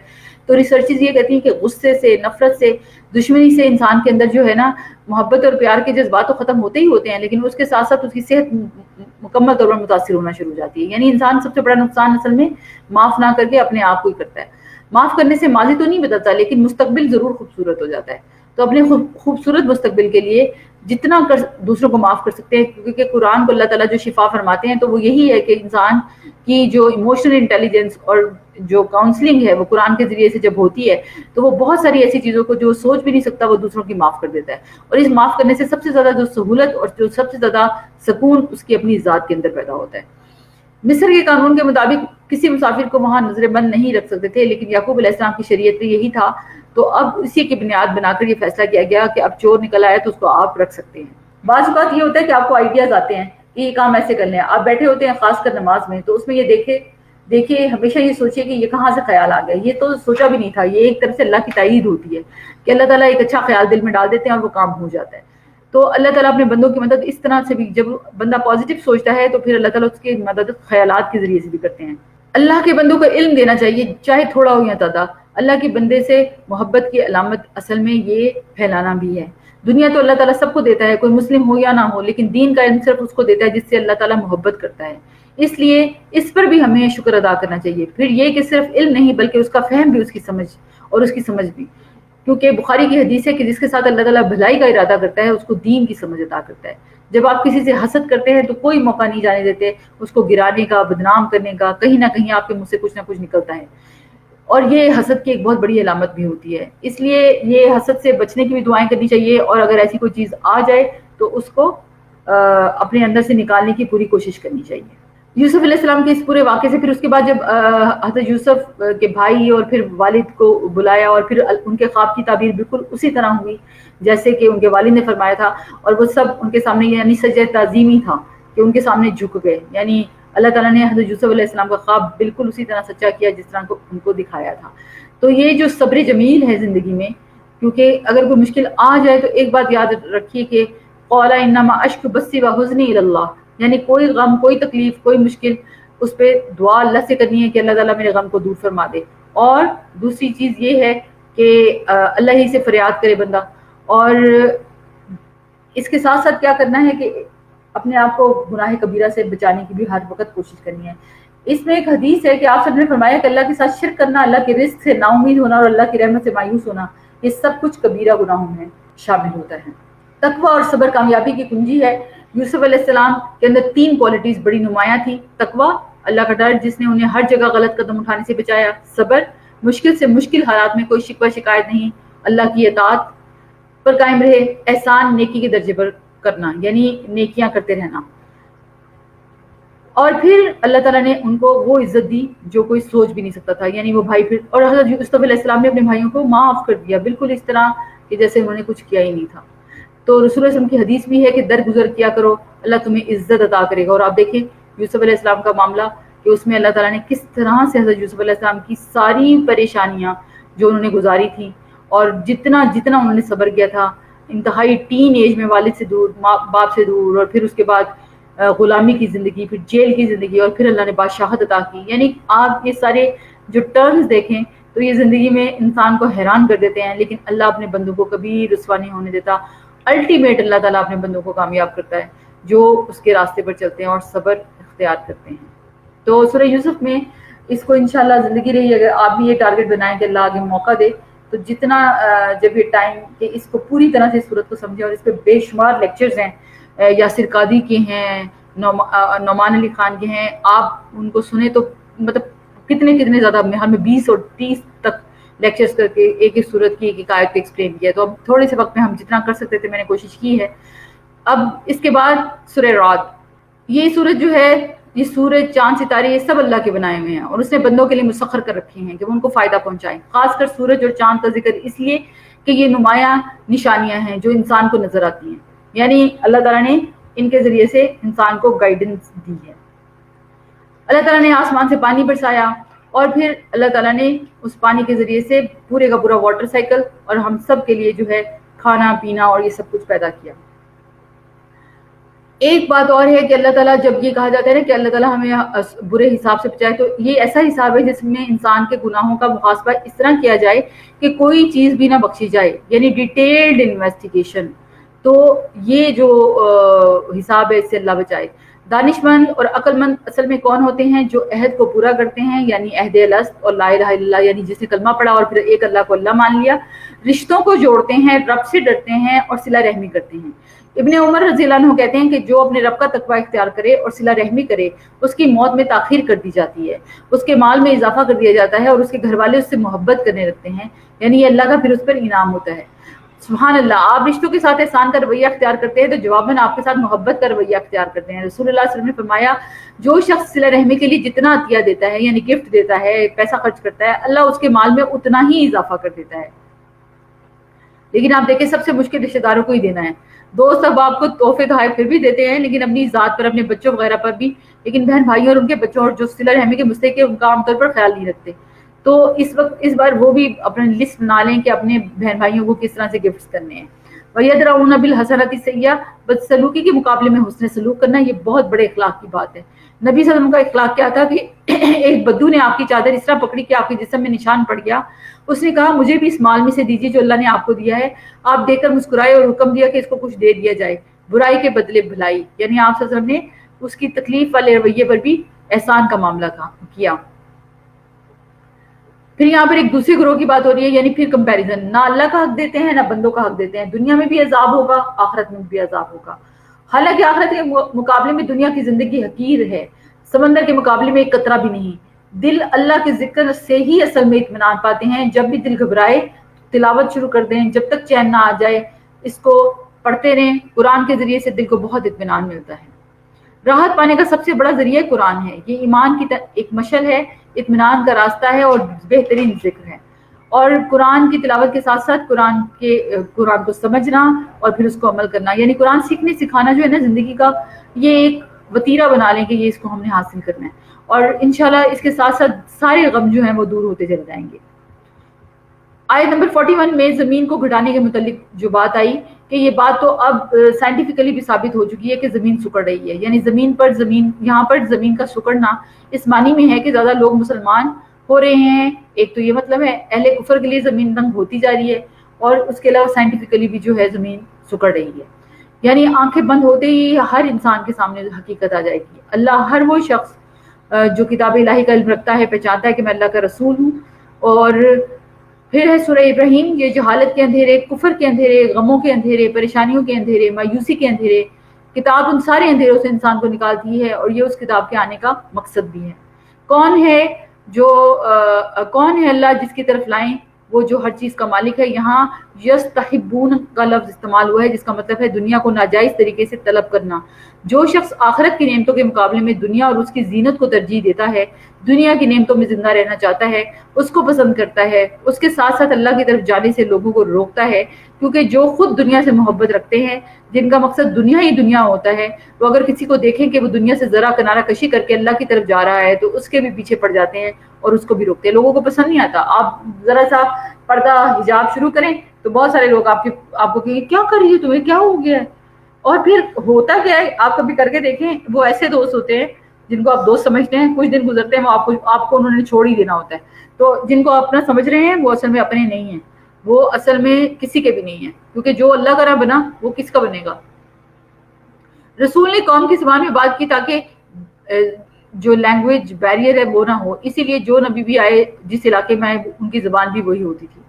تو ریسرچز یہ کہتی ہیں کہ غصے سے، نفرت سے، دشمنی سے انسان کے اندر جو ہے نا محبت اور پیار کے جذبات تو ختم ہوتے ہی ہوتے ہیں، لیکن اس کے ساتھ ساتھ اس کی صحت مکمل طور پر متاثر ہونا شروع ہو جاتی ہے۔ یعنی انسان سب سے بڑا نقصان اصل میں معاف نہ کر کے اپنے آپ کو ہی کرتا ہے۔ معاف کرنے سے ماضی تو نہیں بدلتا، لیکن مستقبل ضرور خوبصورت ہو جاتا ہے۔ تو اپنے خوبصورت مستقبل کے لیے جتنا دوسروں کو معاف کر سکتے ہیں، کیونکہ قرآن کو اللہ تعالیٰ جو شفا فرماتے ہیں تو وہ یہی ہے کہ انسان کی جو ایموشنل انٹیلیجنس اور جو کاؤنسلنگ ہے وہ قرآن کے ذریعے سے جب ہوتی ہے تو وہ بہت ساری ایسی چیزوں کو جو سوچ بھی نہیں سکتا وہ دوسروں کی معاف کر دیتا ہے، اور اس معاف کرنے سے سب سے زیادہ جو سہولت اور جو سب سے زیادہ سکون اس کی اپنی ذات کے اندر پیدا ہوتا ہے۔ مصر کے قانون کے مطابق کسی مسافر کو وہاں نظر بند نہیں رکھ سکتے تھے، لیکن یعقوب علیہ السلام کی شریعت میں یہی تھا، تو اب اسی کی بنیاد بنا کر یہ فیصلہ کیا گیا کہ اب چور نکل آیا تو اس کو آپ رکھ سکتے ہیں۔ بعض اوقات یہ ہوتا ہے کہ آپ کو آئیڈیاز آتے ہیں کہ یہ کام ایسے کر لیں، آپ بیٹھے ہوتے ہیں خاص کر نماز میں، تو اس میں یہ دیکھیے ہمیشہ یہ سوچیے کہ یہ کہاں سے خیال آ گیا، یہ تو سوچا بھی نہیں تھا، یہ ایک طرف سے اللہ کی تائید ہوتی ہے کہ اللہ تعالیٰ ایک اچھا خیال دل میں ڈال دیتے ہیں اور وہ کام ہو جاتا ہے۔ تو اللہ تعالیٰ اپنے بندوں کی مدد اس طرح سے بھی، جب بندہ پازیٹیو سوچتا ہے تو پھر اللہ تعالیٰ اس کی مدد خیالات کے ذریعے سے بھی کرتے ہیں۔ اللہ کے بندوں کو علم دینا چاہیے، چاہے تھوڑا ہو یا زیادہ۔ اللہ کے بندے سے محبت کی علامت اصل میں یہ پھیلانا بھی ہے۔ دنیا تو اللہ تعالیٰ سب کو دیتا ہے، کوئی مسلم ہو یا نہ ہو، لیکن دین کا علم صرف اس کو دیتا ہے جس سے اللہ تعالیٰ محبت کرتا ہے۔ اس لیے اس پر بھی ہمیں شکر ادا کرنا چاہیے۔ پھر یہ کہ صرف علم نہیں بلکہ اس کا فہم بھی، اس کی سمجھ بھی، کیونکہ بخاری کی حدیث ہے کہ جس کے ساتھ اللہ تعالیٰ بھلائی کا ارادہ کرتا ہے اس کو دین کی سمجھ عطا کرتا ہے۔ جب آپ کسی سے حسد کرتے ہیں تو کوئی موقع نہیں جانے دیتے اس کو گرانے کا، بدنام کرنے کا، کہیں نہ کہیں آپ کے منہ سے کچھ نہ کچھ نکلتا ہے، اور یہ حسد کی ایک بہت بڑی علامت بھی ہوتی ہے۔ اس لیے یہ حسد سے بچنے کی بھی دعائیں کرنی چاہیے، اور اگر ایسی کوئی چیز آ جائے تو اس کو اپنے اندر سے نکالنے کی پوری کوشش کرنی چاہیے۔ یوسف علیہ السلام کے اس پورے واقعے سے پھر اس کے بعد جب حضرت یوسف کے بھائی اور پھر والد کو بلایا، اور پھر ان کے خواب کی تعبیر بالکل اسی طرح ہوئی جیسے کہ ان کے والد نے فرمایا تھا، اور وہ سب ان کے سامنے، یعنی سجدہ تعظیمی تھا کہ ان کے سامنے جھک گئے، یعنی اللہ تعالیٰ نے حضرت یوسف علیہ السلام کا خواب بالکل اسی طرح سچا کیا جس طرح ان کو دکھایا تھا۔ تو یہ جو صبر جمیل ہے زندگی میں، کیونکہ اگر کوئی مشکل آ جائے تو ایک بات یاد رکھیے کہ قال انما اشک بثی وحزنی الی اللہ، یعنی کوئی غم، کوئی تکلیف، کوئی مشکل، اس پہ دعا اللہ سے کرنی ہے کہ اللہ تعالیٰ میرے غم کو دور فرما دے۔ اور دوسری چیز یہ ہے کہ اللہ ہی سے فریاد کرے بندہ، اور اس کے ساتھ ساتھ کیا کرنا ہے کہ اپنے آپ کو گناہ کبیرہ سے بچانے کی بھی ہر وقت کوشش کرنی ہے۔ اس میں ایک حدیث ہے کہ آپ سب نے فرمایا کہ اللہ کے ساتھ شرک کرنا، اللہ کے رزق سے نا امید ہونا اور اللہ کی رحمت سے مایوس ہونا، یہ سب کچھ کبیرہ گناہوں میں شامل ہوتا ہے۔ تقویٰ اور صبر کامیابی کی کنجی ہے۔ یوسف علیہ السلام کے اندر 3 کوالٹیز بڑی نمایاں تھی: تقویٰ، اللہ کا ڈر جس نے انہیں ہر جگہ غلط قدم اٹھانے سے بچایا، صبر، مشکل سے مشکل حالات میں کوئی شکوہ شکایت نہیں، اللہ کی اطاعت پر قائم رہے، احسان نیکی کے درجے پر کرنا، یعنی نیکیاں کرتے رہنا، اور پھر اللہ تعالیٰ نے ان کو وہ عزت دی جو کوئی سوچ بھی نہیں سکتا تھا، یعنی وہ بھائی پھر، اور حضرت یوسف علیہ السلام نے اپنے بھائیوں کو معاف کر دیا بالکل اس طرح کہ جیسے انہوں نے کچھ کیا ہی نہیں تھا۔ تو رسول اللہ علیہ وسلم کی حدیث بھی ہے کہ درگزر کیا کرو، اللہ تمہیں عزت عطا کرے گا۔ اور آپ دیکھیں یوسف علیہ السلام کا معاملہ کہ اس میں اللہ تعالیٰ نے کس طرح سے حضرت یوسف علیہ السلام کی ساری پریشانیاں جو انہوں نے گزاری تھیں، اور جتنا انہوں نے صبر کیا تھا، انتہائی ٹین ایج میں والد سے دور، ماں باپ سے دور، اور پھر اس کے بعد غلامی کی زندگی، پھر جیل کی زندگی، اور پھر اللہ نے بادشاہت عطا کی، یعنی آپ یہ سارے جو ٹرنز دیکھیں تو یہ زندگی میں انسان کو حیران کر دیتے ہیں، لیکن اللہ اپنے بندوں کو کبھی رسوا نہیں ہونے دیتا۔ الٹیمیٹ اللہ تعالیٰ اپنے بندوں کو کامیاب کرتا ہے جو اس کے راستے پر چلتے ہیں اور صبر اختیار کرتے ہیں۔ تو سورہ یوسف میں اس کو انشاءاللہ زندگی رہی، اگر آپ بھی یہ ٹارگٹ بنائیں کہ اللہ آگے موقع دے تو جتنا جب یہ ٹائم کہ اس کو پوری طرح سے صورت کو سمجھیں، اور اس پہ بے شمار لیکچرز ہیں، یاسر قادی کے ہیں، نعمان علی خان کے ہیں، آپ ان کو سنیں تو مطلب کتنے زیادہ، ہمیں 20 اور 30 تک لیکچرز کر کے ایک صورت کی ایک آیت کو ایکسپلین کیا ہے۔ تو اب تھوڑے سے وقت میں ہم جتنا کر سکتے تھے میں نے کوشش کی ہے۔ اب اس کے بعد سورہ رعد، یہ سورج جو ہے، یہ سورج، چاند، ستارے، یہ سب اللہ کے بنائے ہوئے ہیں اور اس نے بندوں کے لیے مسخر کر رکھے ہیں کہ وہ ان کو فائدہ پہنچائیں۔ خاص کر سورج اور چاند کا ذکر اس لیے کہ یہ نمایاں نشانیاں ہیں جو انسان کو نظر آتی ہیں۔ یعنی اللہ تعالیٰ نے ان کے ذریعے سے انسان کو گائیڈنس دی ہے. اللہ تعالیٰ نے آسمان سے پانی برسایا اور پھر اللہ تعالیٰ نے اس پانی کے ذریعے سے پورے کا پورا واٹر سائیکل اور ہم سب کے لیے جو ہے کھانا پینا اور یہ سب کچھ پیدا کیا. ایک بات اور ہے کہ اللہ تعالیٰ جب یہ کہا جاتا ہے نا کہ اللہ تعالیٰ ہمیں برے حساب سے بچائے، تو یہ ایسا حساب ہے جس میں انسان کے گناہوں کا محاسبہ اس طرح کیا جائے کہ کوئی چیز بھی نہ بخشی جائے، یعنی ڈیٹیلڈ انویسٹیگیشن. تو یہ جو حساب ہے اس سے اللہ بچائے. دانش مند اور عقل مند اصل میں کون ہوتے ہیں؟ جو عہد کو پورا کرتے ہیں، یعنی عہد الست اور لا الہ الا اللہ، یعنی جس نے کلمہ پڑھا اور پھر ایک اللہ کو اللہ مان لیا، رشتوں کو جوڑتے ہیں، رب سے ڈرتے ہیں اور صلہ رحمی کرتے ہیں. ابن عمر رضی اللہ عنہ کہتے ہیں کہ جو اپنے رب کا تقوی اختیار کرے اور صلہ رحمی کرے، اس کی موت میں تاخیر کر دی جاتی ہے، اس کے مال میں اضافہ کر دیا جاتا ہے اور اس کے گھر والے اس سے محبت کرنے لگتے ہیں، یعنی یہ اللہ کا پھر اس پر انعام ہوتا ہے. سبحان اللہ. آپ رشتوں کے ساتھ احسان کا رویہ اختیار کرتے ہیں تو جواباً آپ کے ساتھ محبت کا رویہ اختیار کرتے ہیں. رسول اللہ صلی اللہ علیہ وسلم نے فرمایا جو شخص صلہ رحمی کے لیے جتنا عطیہ دیتا ہے، یعنی گفٹ دیتا ہے، پیسہ خرچ کرتا ہے، اللہ اس کے مال میں اتنا ہی اضافہ کر دیتا ہے. لیکن آپ دیکھیں سب سے مشکل رشتہ داروں کو ہی دینا ہے. دوست احباب کو تحفے تحائف پھر بھی دیتے ہیں، لیکن اپنی ذات پر، اپنے بچوں وغیرہ پر بھی، لیکن بہن بھائیوں اور ان کے بچوں اور جو صلہ رحمی کے مستحق ہیں ان کا عام طور پر خیال نہیں رکھتے. تو اس بار وہ بھی اپنے لسٹ بنا لیں کہ اپنے بہن بھائیوں کو کس طرح سے گفٹس کرنے ہیں. وَيَدْرَؤُونَ بِالْحَسَنَةِ السَّيِّئَةَ، بدسلوکی کے مقابلے میں حسن سلوک کرنا، یہ بہت بڑے اخلاق کی بات ہے. نبی صلی اللہ علیہ وسلم کا اخلاق کیا تھا کہ ایک بدو نے آپ کی چادر اس طرح پکڑی کہ آپ کے جسم میں نشان پڑ گیا. اس نے کہا مجھے بھی اس مال میں سے دیجیے جو اللہ نے آپ کو دیا ہے. آپ دیکھ کر مسکرائے اور حکم دیا کہ اس کو کچھ دے دیا جائے، برائی کے بدلے بھلائی. یعنی آپ صلی اللہ علیہ وسلم نے اس کی تکلیف والے رویے پر بھی احسان کا معاملہ کیا. پھر یہاں پر ایک دوسری گروہ کی بات ہو رہی ہے، یعنی پھر کمپیریزن. نہ اللہ کا حق دیتے ہیں نہ بندوں کا حق دیتے ہیں. دنیا میں بھی عذاب ہوگا، آخرت میں بھی عذاب ہوگا. حالانکہ آخرت کے مقابلے میں دنیا کی زندگی حقیر ہے، سمندر کے مقابلے میں ایک قطرہ بھی نہیں. دل اللہ کے ذکر سے ہی اصل میں اطمینان پاتے ہیں. جب بھی دل گھبرائے تلاوت شروع کر دیں، جب تک چین نہ آ جائے اس کو پڑھتے رہیں. قرآن کے ذریعے سے دل کو بہت اطمینان ملتا ہے. راحت پانے کا سب سے بڑا ذریعہ قرآن ہے. یہ ایمان کی ایک مشعل ہے، اطمینان کا راستہ ہے اور بہترین ذکر ہے. اور قرآن کی تلاوت کے ساتھ ساتھ قرآن کو سمجھنا اور پھر اس کو عمل کرنا، یعنی قرآن سیکھنے سکھانا جو ہے نا زندگی کا، یہ ایک وتیرہ بنا لیں کہ یہ اس کو ہم نے حاصل کرنا ہے. اور انشاءاللہ اس کے ساتھ ساتھ سارے غم جو ہیں وہ دور ہوتے چلے جائیں گے. آیت نمبر 41 میں زمین کو گھٹانے کے متعلق جو بات آئی کہ یہ بات تو اب سائنٹیفکلی بھی ثابت ہو چکی ہے کہ زمین سکڑ رہی ہے. یعنی یہاں پر زمین کا سکڑنا اس معنی میں ہے کہ زیادہ لوگ مسلمان ہو رہے ہیں. ایک تو یہ مطلب ہے اہل کفر کے لیے زمین تنگ ہوتی جا رہی ہے، اور اس کے علاوہ سائنٹیفکلی بھی جو ہے زمین سکڑ رہی ہے. یعنی آنکھیں بند ہوتے ہی ہر انسان کے سامنے حقیقت آ جائے گی. اللہ ہر وہ شخص جو کتاب الہی کا علم رکھتا ہے پہچانتا ہے کہ میں اللہ کا رسول ہوں. اور پھر ہے سورہ ابراہیم، یہ جہالت کے اندھیرے، کفر کے اندھیرے، غموں کے اندھیرے، پریشانیوں کے اندھیرے، مایوسی کے اندھیرے. کتاب ان سارے اندھیروں سے انسان کو نکالتی ہے، اور یہ اس کتاب کے آنے کا مقصد بھی ہے. کون ہے اللہ جس کی طرف لائیں، وہ جو ہر چیز کا مالک ہے. یہاں یستحبون کا لفظ استعمال ہوا ہے جس کا مطلب ہے دنیا کو ناجائز طریقے سے طلب کرنا. جو شخص آخرت کی نعمتوں کے مقابلے میں دنیا اور اس کی زینت کو ترجیح دیتا ہے، دنیا کی نعمتوں میں زندہ رہنا چاہتا ہے، اس کو پسند کرتا ہے، اس کے ساتھ ساتھ اللہ کی طرف جانے سے لوگوں کو روکتا ہے. کیونکہ جو خود دنیا سے محبت رکھتے ہیں، جن کا مقصد دنیا ہی دنیا ہوتا ہے، وہ اگر کسی کو دیکھیں کہ وہ دنیا سے ذرا کنارہ کشی کر کے اللہ کی طرف جا رہا ہے تو اس کے بھی پیچھے پڑ جاتے ہیں اور اس کو بھی روکتے ہیں. لوگوں کو پسند نہیں آتا. آپ ذرا سا پردہ حجاب شروع کریں تو بہت سارے لوگ آپ کو کہیں کیا کر رہی ہے، تمہیں کیا ہو گیا ہے. اور پھر ہوتا کیا ہے، آپ کبھی کر کے دیکھیں، وہ ایسے دوست ہوتے ہیں جن کو آپ دوست سمجھتے ہیں، کچھ دن گزرتے ہیں وہ آپ کو انہوں نے چھوڑ ہی دینا ہوتا ہے. تو جن کو اپنا سمجھ رہے ہیں وہ اصل میں اپنے نہیں ہیں، وہ اصل میں کسی کے بھی نہیں ہیں. کیونکہ جو اللہ کا نہ بنا وہ کس کا بنے گا. رسول نے قوم کی زبان میں بات کی تاکہ جو لینگویج بیریئر ہے وہ نہ ہو. اسی لیے جو نبی بھی آئے جس علاقے میں آئے ان کی زبان بھی وہی ہوتی تھی.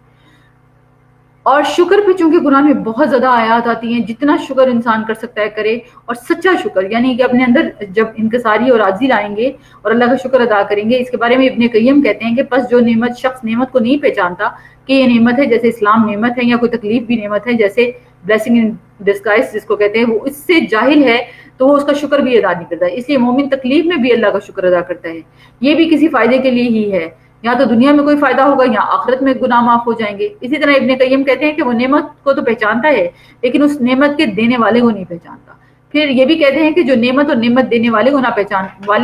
اور شکر پہ چونکہ قرآن میں بہت زیادہ آیات آتی ہیں، جتنا شکر انسان کر سکتا ہے کرے. اور سچا شکر، یعنی کہ اپنے اندر جب انکساری اور عاجزی لائیں گے اور اللہ کا شکر ادا کریں گے. اس کے بارے میں ابن قیم کہتے ہیں کہ پس جو شخص نعمت کو نہیں پہچانتا کہ یہ نعمت ہے، جیسے اسلام نعمت ہے، یا کوئی تکلیف بھی نعمت ہے جیسے بلیسنگ ان ڈسگائز جس کو کہتے ہیں، وہ اس سے جاہل ہے تو وہ اس کا شکر بھی ادا نہیں کرتا. اس لیے مومن تکلیف میں بھی اللہ کا شکر ادا کرتا ہے. یہ بھی کسی فائدے کے لیے ہی ہے. یا تو دنیا میں کوئی فائدہ ہوگا یا آخرت میں گناہ معاف ہو جائیں گے. اسی طرح ابن قیم کہتے ہیں کہ وہ نعمت کو تو پہچانتا ہے لیکن اس نعمت کے دینے والے کو نہیں پہچانتا. پھر یہ بھی کہتے ہیں کہ جو نعمت اور نعمت دینے والے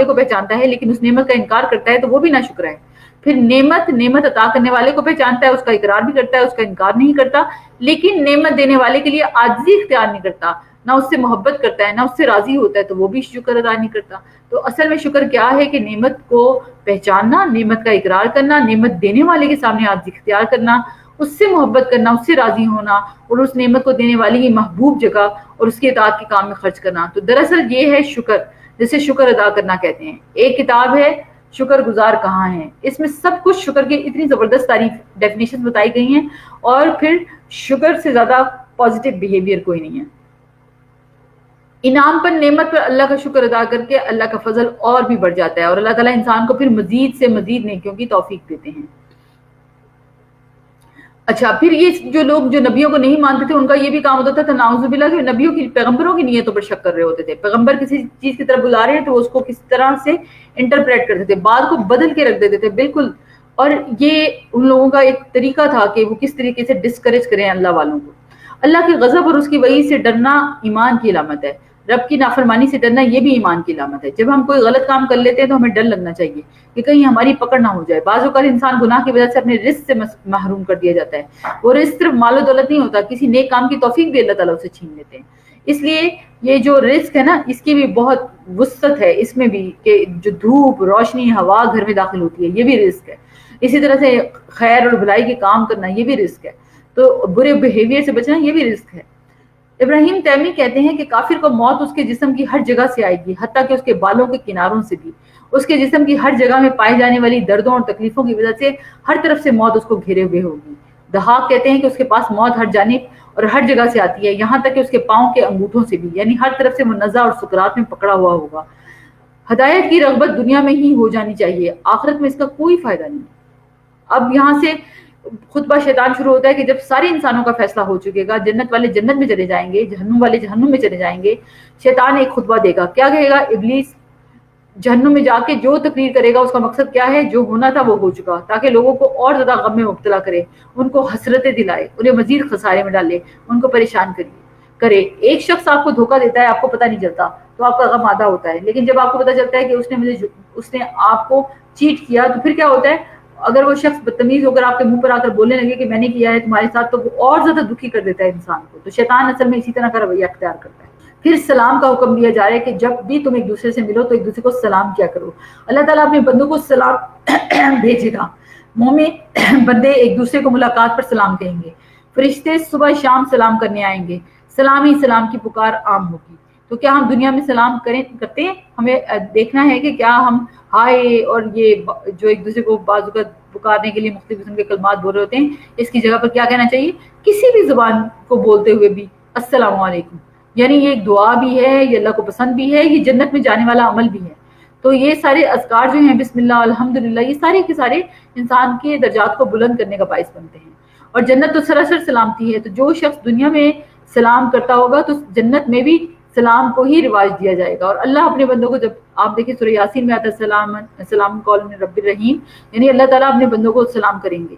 کو پہچانتا ہے لیکن اس نعمت کا انکار کرتا ہے تو وہ بھی ناشکرا ہے. پھر نعمت عطا کرنے والے کو پہچانتا ہے, اس کا اقرار بھی کرتا ہے, اس کا انکار نہیں کرتا, لیکن نعمت دینے والے کے لیے عاجزی اختیار نہیں کرتا, نہ اس سے محبت کرتا ہے, نہ اس سے راضی ہوتا ہے, تو وہ بھی شکر ادا نہیں کرتا. تو اصل میں شکر کیا ہے کہ نعمت کو پہچاننا, نعمت کا اقرار کرنا, نعمت دینے والے کے سامنے عاجزی اختیار کرنا, اس سے محبت کرنا, اس سے راضی ہونا, اور اس نعمت کو دینے والی کی محبوب جگہ اور اس کے اطاعت کے کام میں خرچ کرنا. تو دراصل یہ ہے شکر, جسے شکر ادا کرنا کہتے ہیں. ایک کتاب ہے شکر گزار کہاں ہیں, اس میں سب کچھ شکر کی اتنی زبردست تعریف ڈیفینیشن بتائی گئی ہیں, اور پھر شکر سے زیادہ پازیٹیو بیہیویئر کوئی نہیں ہے. انعام پر, نعمت پر اللہ کا شکر ادا کر کے اللہ کا فضل اور بھی بڑھ جاتا ہے, اور اللہ تعالیٰ انسان کو پھر مزید سے مزید نیکیوں کی توفیق دیتے ہیں. اچھا, پھر یہ جو لوگ جو نبیوں کو نہیں مانتے تھے ان کا یہ بھی کام ہوتا تھا نعوذ باللہ کہ نبیوں کی, پیغمبروں کی نیتوں پر شک کر رہے ہوتے تھے. پیغمبر کسی چیز کی طرف بلا رہے ہیں تو اس کو کس طرح سے انٹرپریٹ کرتے تھے, بات کو بدل کے رکھ دیتے تھے بالکل. اور یہ ان لوگوں کا ایک طریقہ تھا کہ وہ کس طریقے سے ڈسکریج کریں اللہ والوں کو. اللہ کے غضب اور اس کی وحی سے ڈرنا ایمان کی علامت ہے. رب کی نافرمانی سے ڈرنا یہ بھی ایمان کی علامت ہے. جب ہم کوئی غلط کام کر لیتے ہیں تو ہمیں ڈر لگنا چاہیے کہ کہیں ہماری پکڑ نہ ہو جائے. بعض اوقات انسان گناہ کی وجہ سے اپنے رزق سے محروم کر دیا جاتا ہے. وہ رزق صرف مال و دولت نہیں ہوتا, کسی نیک کام کی توفیق بھی اللہ تعالیٰ اسے چھین لیتے ہیں. اس لیے یہ جو رزق ہے نا, اس کی بھی بہت وسعت ہے اس میں بھی, کہ جو دھوپ, روشنی, ہوا گھر میں داخل ہوتی ہے یہ بھی رزق ہے. اسی طرح سے خیر اور بھلائی کے کام کرنا یہ بھی رزق ہے. تو برے بیہیویئر سے بچنا یہ بھی رزق ہے. ابراہیم تیمی کہتے ہیں کہ کافر کو موت اس کے جسم کی ہر جگہ سے آئے گی, حتیٰ کہ اس کے بالوں کے کناروں سے بھی. اس کے جسم کی ہر جگہ میں پائے جانے والی دردوں اور تکلیفوں کی وجہ سے ہر طرف سے موت اس کو گھیرے ہوئے ہوگی. دہاق کہتے ہیں کہ اس کے پاس موت ہر جانب اور ہر جگہ سے آتی ہے, یہاں تک کہ اس کے پاؤں کے انگوٹھوں سے بھی, یعنی ہر طرف سے منزہ اور سکرات میں پکڑا ہوا ہوگا. ہدایت کی رغبت دنیا میں ہی ہو جانی چاہیے, آخرت میں اس کا کوئی فائدہ نہیں. اب یہاں سے خطبہ شیطان شروع ہوتا ہے کہ جب سارے انسانوں کا فیصلہ ہو چکے گا, جنت والے جنت میں چلے جائیں گے, جہنم والے جہنم میں چلے جائیں گے, شیطان ایک خطبہ دے گا. کیا کہے گا؟ ابلیس جہنم میں جا کے جو تقریر کرے گا اس کا مقصد کیا ہے, جو ہونا تھا وہ ہو چکا, تاکہ لوگوں کو اور زیادہ غم میں مبتلا کرے, ان کو حسرتیں دلائے, انہیں مزید خسارے میں ڈالے, ان کو پریشان کرے. ایک شخص آپ کو دھوکہ دیتا ہے, آپ کو پتہ نہیں چلتا, تو آپ کا غم آدھا ہوتا ہے. لیکن جب آپ کو پتہ چلتا ہے کہ اس نے آپ کو چیٹ کیا, تو پھر کیا ہوتا ہے؟ اگر وہ شخص بدتمیز ہو کر آپ کے منہ پر آ کر بولنے لگے کہ میں نے کیا ہے تمہارے ساتھ, تو وہ اور زیادہ دکھی کر دیتا ہے انسان کو. تو شیطان اصل میں اسی طرح کا رویہ اختیار کرتا ہے. پھر سلام کا حکم دیا جا رہا ہے کہ جب بھی تم ایک دوسرے سے ملو تو ایک دوسرے کو سلام کیا کرو. اللہ تعالیٰ اپنے بندوں کو سلام بھیجے گا. مومن بندے ایک دوسرے کو ملاقات پر سلام کہیں گے. فرشتے صبح شام سلام کرنے آئیں گے. سلام ہی سلام کی پکار عام ہوگی. تو کیا ہم دنیا میں سلام کرتے ہیں؟ ہمیں دیکھنا ہے کہ کیا ہم ہائے اور یہ جو ایک دوسرے کو بعض اوقات پکارنے کے لیے مختلف قسم کے کلمات بول رہے ہوتے ہیں, اس کی جگہ پر کیا کہنا چاہیے؟ کسی بھی زبان کو بولتے ہوئے بھی السلام علیکم. یعنی یہ ایک دعا بھی ہے, یہ اللہ کو پسند بھی ہے, یہ جنت میں جانے والا عمل بھی ہے. تو یہ سارے اذکار جو ہیں, بسم اللہ, الحمدللہ, یہ سارے کے سارے انسان کے درجات کو بلند کرنے کا باعث بنتے ہیں. اور جنت تو سراسر سلامتی ہے. تو جو شخص دنیا میں سلام کرتا ہوگا تو جنت میں بھی سلام کو ہی رواج دیا جائے گا. اور اللہ اپنے بندوں کو, جب آپ دیکھیں سورہ یاسین میں آتا ہے سلام قول من رب الرحیم, یعنی اللہ تعالیٰ اپنے بندوں کو سلام کریں گے.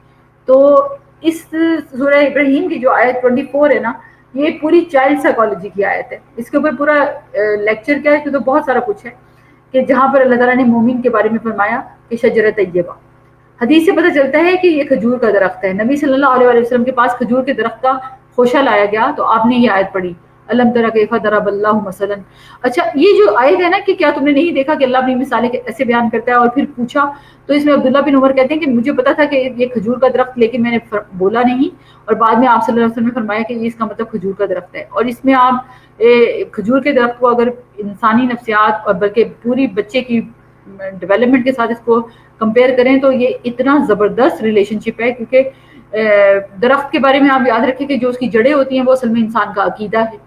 تو اس سورہ ابراہیم کی جو آیت 24 ہے نا, یہ پوری چائلڈ سائیکالوجی کی آیت ہے. اس کے اوپر پورا لیکچر کیا ہے, تو بہت سارا کچھ ہے, کہ جہاں پر اللہ تعالیٰ نے مومن کے بارے میں فرمایا کہ شجرۃ طیبہ. حدیث سے پتہ چلتا ہے کہ یہ کھجور کا درخت ہے. نبی صلی اللہ علیہ وسلم کے پاس کھجور کے درخت کا خوشہ لایا گیا, تو آپ نے یہ آیت پڑھی, الم تر کیف ضرب اللہ مثلا. اچھا, یہ جو آیت ہے نا کہ کیا تم نے نہیں دیکھا کہ اللہ اپنی مثالیں ایسے بیان کرتا ہے, اور پھر پوچھا, تو اس میں عبداللہ بن عمر کہتے ہیں کہ مجھے پتا تھا کہ یہ کھجور کا درخت, لیکن میں نے بولا نہیں, اور بعد میں آپ صلی اللہ علیہ وسلم نے فرمایا کہ یہ اس کا مطلب کھجور کا درخت ہے. اور اس میں آپ کھجور کے درخت کو اگر انسانی نفسیات اور بلکہ پوری بچے کی ڈیولپمنٹ کے ساتھ اس کو کمپیئر کریں تو یہ اتنا زبردست ریلیشن شپ ہے, کیونکہ درخت کے بارے میں آپ یاد رکھیں کہ جو اس کی جڑیں ہوتی ہیں وہ اصل میں انسان کا عقیدہ ہے,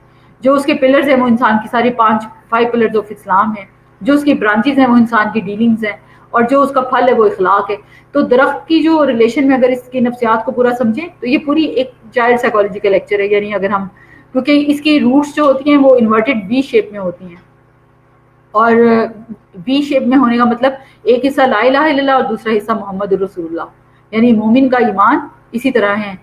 جو اس کے پلرز ہیں وہ انسان کی ساری 5 پلرز آف اسلام ہیں, جو اس کی برانچز ہیں وہ انسان کی ڈیلنگز ہیں, اور جو اس کا پھل ہے وہ اخلاق ہے. تو درخت کی جو ریلیشن میں اگر اس کی نفسیات کو پورا سمجھیں تو یہ پوری ایک چائلڈ سائیکالوجی کا لیکچر ہے. یعنی اگر ہم, کیونکہ اس کی روٹس جو ہوتی ہیں وہ انورٹڈ وی شیپ میں ہوتی ہیں, اور وی شیپ میں ہونے کا مطلب ایک حصہ لا الہ الا اللہ اور دوسرا حصہ محمد رسول اللہ، یعنی مومن کا ایمان اسی طرح ہے،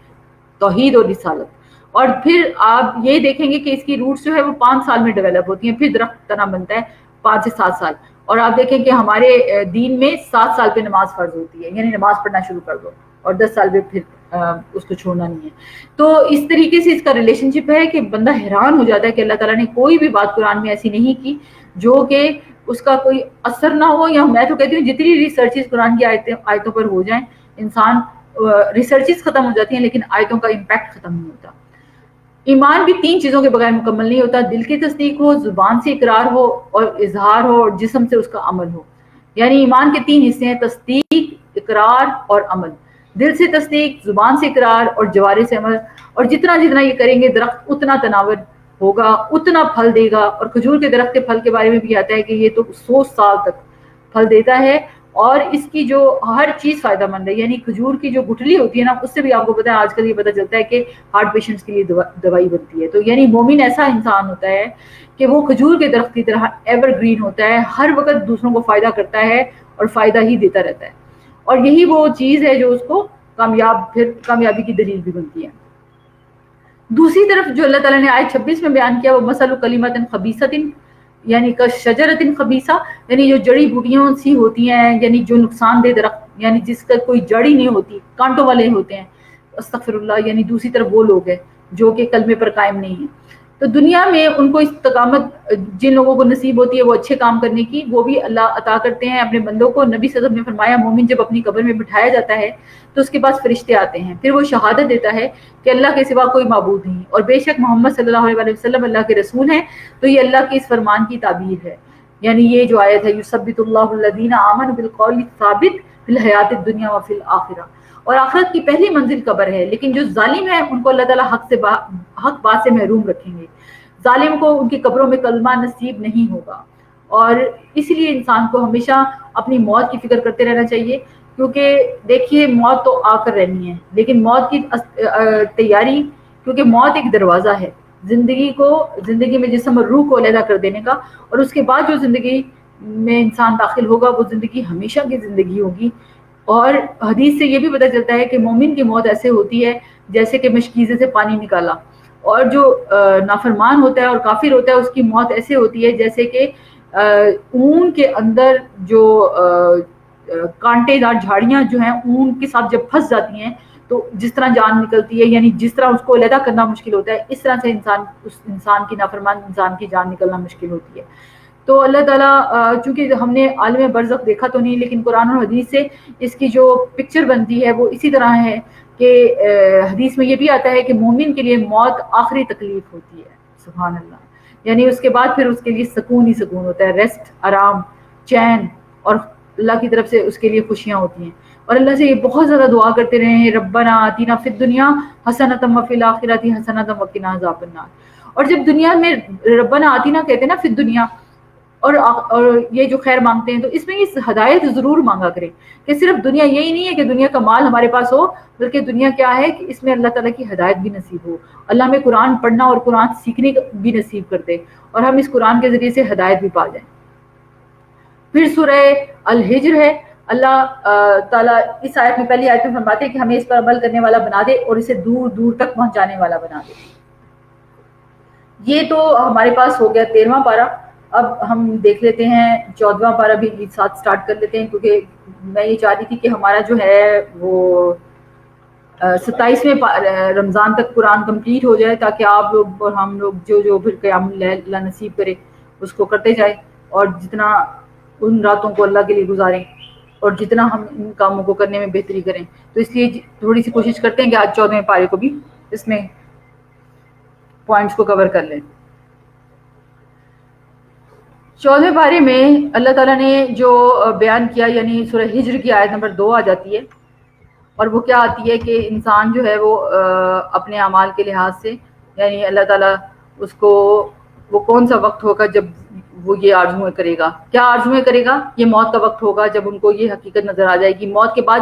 توحید اور رسالت. اور پھر آپ یہ دیکھیں گے کہ اس کی روٹس جو ہے وہ 5 سال میں ڈیولپ ہوتی ہیں، پھر درخت تنا بنتا ہے 5 سے 7 سال. اور آپ دیکھیں کہ ہمارے دین میں 7 سال پہ نماز فرض ہوتی ہے، یعنی نماز پڑھنا شروع کر دو، اور 10 سال پہ پھر اس کو چھوڑنا نہیں ہے. تو اس طریقے سے اس کا ریلیشن شپ ہے کہ بندہ حیران ہو جاتا ہے کہ اللہ تعالیٰ نے کوئی بھی بات قرآن میں ایسی نہیں کی جو کہ اس کا کوئی اثر نہ ہو. یا میں تو کہتی ہوں جتنی ریسرچز قرآن کی آیتوں پر ہو جائیں، انسان ریسرچز ختم ہو جاتی ہیں لیکن آیتوں کا امپیکٹ ختم نہیں ہوتا. ایمان بھی 3 چیزوں کے بغیر مکمل نہیں ہوتا: دل کی تصدیق ہو، زبان سے اقرار ہو اور اظہار ہو، اور جسم سے اس کا عمل ہو. یعنی ایمان کے 3 حصے ہیں: تصدیق، اقرار اور عمل. دل سے تصدیق، زبان سے اقرار اور جوارح سے عمل. اور جتنا جتنا یہ کریں گے درخت اتنا تناور ہوگا، اتنا پھل دے گا. اور کھجور کے درخت کے پھل کے بارے میں بھی آتا ہے کہ یہ تو 100 سال تک پھل دیتا ہے، اور اس کی جو ہر چیز فائدہ مند ہے. یعنی کھجور کی جو گٹھلی ہوتی ہے نا، اس سے بھی آپ کو پتا ہے آج کل یہ پتہ چلتا ہے کہ ہارٹ پیشنٹس کے لیے دوائی بنتی ہے. تو یعنی مومن ایسا انسان ہوتا ہے کہ وہ کھجور کے درخت کی طرح ایور گرین ہوتا ہے، ہر وقت دوسروں کو فائدہ کرتا ہے اور فائدہ ہی دیتا رہتا ہے. اور یہی وہ چیز ہے جو اس کو کامیابی کی دلیل بھی بنتی ہے. دوسری طرف جو اللہ تعالیٰ نے آیت 26 میں بیان کیا، وہ مثل کلمۃ خبیثۃ، یعنی کشجرۃ خبیثہ، یعنی جو جڑی بوٹیاں سی ہوتی ہیں، یعنی جو نقصان دہ درخت، یعنی جس کا کوئی جڑ ہی نہیں ہوتی، کانٹوں والے ہوتے ہیں. استغفر اللہ. یعنی دوسری طرف وہ لوگ ہیں جو کہ کلمے پر قائم نہیں ہیں. تو دنیا میں ان کو استقامت جن لوگوں کو نصیب ہوتی ہے وہ اچھے کام کرنے کی، وہ بھی اللہ عطا کرتے ہیں اپنے بندوں کو. نبی صلی اللہ علیہ وسلم نے فرمایا مومن جب اپنی قبر میں بٹھایا جاتا ہے تو اس کے پاس فرشتے آتے ہیں، پھر وہ شہادت دیتا ہے کہ اللہ کے سوا کوئی معبود نہیں اور بے شک محمد صلی اللہ علیہ وسلم اللہ کے رسول ہیں. تو یہ اللہ کے اس فرمان کی تعبیر ہے. یعنی یہ جو آیت ہے یثبت اللہ الذین آمنوا بالقول الثابت فی الحیات الدنیا وفی الآخرہ. اور آخرت کی پہلی منزل قبر ہے، لیکن جو ظالم ہے ان کو اللہ تعالیٰ حق بات سے محروم رکھیں گے. ظالم کو ان کی قبروں میں کلمہ نصیب نہیں ہوگا. اور اس لیے انسان کو ہمیشہ اپنی موت کی فکر کرتے رہنا چاہیے، کیونکہ دیکھیے موت تو آ کر رہنی ہے، لیکن موت کی تیاری، کیونکہ موت ایک دروازہ ہے زندگی میں جسم اور روح کو علیحدہ کر دینے کا. اور اس کے بعد جو زندگی میں انسان داخل ہوگا وہ زندگی ہمیشہ کی زندگی ہوگی. اور حدیث سے یہ بھی پتہ چلتا ہے کہ مومن کی موت ایسے ہوتی ہے جیسے کہ مشکیزے سے پانی نکالا، اور جو نافرمان ہوتا ہے اور کافر ہوتا ہے اس کی موت ایسے ہوتی ہے جیسے کہ اون کے اندر جو کانٹے دار جھاڑیاں جو ہیں اون کے ساتھ جب پھنس جاتی ہیں تو جس طرح جان نکلتی ہے، یعنی جس طرح اس کو علیحدہ کرنا مشکل ہوتا ہے، اس طرح سے اس انسان کی نافرمان انسان کی جان نکلنا مشکل ہوتی ہے. تو اللہ تعالیٰ چونکہ ہم نے عالم برزخ دیکھا تو نہیں، لیکن قرآن اور حدیث سے اس کی جو پکچر بنتی ہے وہ اسی طرح ہے کہ حدیث میں یہ بھی آتا ہے کہ مومن کے لیے موت آخری تکلیف ہوتی ہے. سبحان اللہ. یعنی اس کے بعد پھر اس کے لیے سکون ہی سکون ہوتا ہے، ریسٹ، آرام، چین، اور اللہ کی طرف سے اس کے لیے خوشیاں ہوتی ہیں. اور اللہ سے یہ بہت زیادہ دعا کرتے رہے ہیں ربنا آتینا فی الدنیا حسنۃ وفی الآخرۃ حسنۃ وقنا عذاب النار. اور جب دنیا میں ربنا آتینا کہتے ہیں نا فی الدنیا، اور یہ جو خیر مانگتے ہیں تو اس میں یہ ہدایت ضرور مانگا کریں کہ صرف دنیا یہی نہیں ہے کہ دنیا کا مال ہمارے پاس ہو، بلکہ دنیا کیا ہے کہ اس میں اللہ تعالیٰ کی ہدایت بھی نصیب ہو. اللہ ہمیں قرآن پڑھنا اور قرآن سیکھنے بھی نصیب کر دے اور ہم اس قرآن کے ذریعے سے ہدایت بھی پا جائیں. پھر سورہ الحجر ہے. اللہ تعالیٰ اس آیت میں پہلی آیت میں فرماتے ہیں کہ ہمیں اس پر عمل کرنے والا بنا دے اور اسے دور دور تک پہنچانے والا بنا دے. یہ تو ہمارے پاس ہو گیا 13واں پارہ. اب ہم دیکھ لیتے ہیں 14واں پارہ بھی ساتھ سٹارٹ کر لیتے ہیں، کیونکہ میں یہ چاہ رہی تھی کہ ہمارا جو ہے وہ 27ویں رمضان تک قرآن کمپلیٹ ہو جائے، تاکہ آپ لوگ اور ہم لوگ جو پھر قیام اللیل اللہ نصیب کرے اس کو کرتے جائیں، اور جتنا ان راتوں کو اللہ کے لیے گزاریں اور جتنا ہم ان کاموں کو کرنے میں بہتری کریں. تو اس لیے تھوڑی سی کوشش کرتے ہیں کہ آج 14ویں پارے کو بھی اس میں پوائنٹس کو کور کر لیں. 14ویں پارے میں اللہ تعالیٰ نے جو بیان کیا، یعنی سورہ ہجر کی آیت نمبر 2 آ جاتی ہے، اور وہ کیا آتی ہے کہ انسان جو ہے وہ اپنے اعمال کے لحاظ سے، یعنی اللہ تعالیٰ اس کو وہ کون سا وقت ہوگا جب وہ یہ آرزویں کرے گا. کیا آرزویں کرے گا؟ یہ موت کا وقت ہوگا جب ان کو یہ حقیقت نظر آ جائے گی. موت کے بعد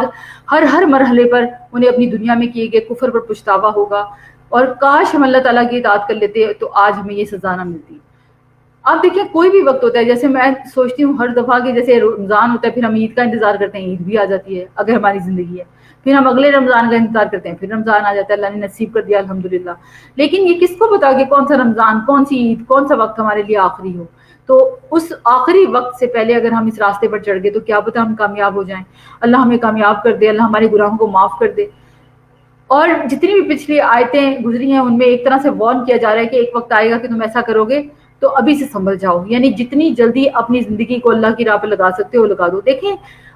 ہر مرحلے پر انہیں اپنی دنیا میں کیے گئے کفر پر پچھتاوا ہوگا، اور کاش ہم اللہ تعالیٰ کی اطاعت کر لیتے تو آج ہمیں یہ سزا نہ ملتی. آپ دیکھیں کوئی بھی وقت ہوتا ہے، جیسے میں سوچتی ہوں ہر دفعہ کہ جیسے رمضان ہوتا ہے پھر ہم عید کا انتظار کرتے ہیں، عید بھی آ جاتی ہے اگر ہماری زندگی ہے، پھر ہم اگلے رمضان کا انتظار کرتے ہیں، پھر رمضان آ جاتا ہے، اللہ نے نصیب کر دیا الحمدللہ. لیکن یہ کس کو پتا کہ کون سا رمضان، کون سی عید، کون سا وقت ہمارے لیے آخری ہو. تو اس آخری وقت سے پہلے اگر ہم اس راستے پر چڑھ گئے تو کیا پتا ہم کامیاب ہو جائیں. اللہ ہمیں کامیاب کر دے، اللہ ہمارے گناہوں کو معاف کر دے. اور جتنی بھی پچھلی آیتیں گزری ہیں ان میں ایک طرح سے وارن کیا جا رہا ہے کہ ایک وقت آئے گا کہ تم ایسا کرو گے تو ابھی سے سنبھل جاؤ. یعنی جتنی جلدی اپنی زندگی کو اللہ کی راہ پہ لگا سکتے ہو لگا دو. دیکھیں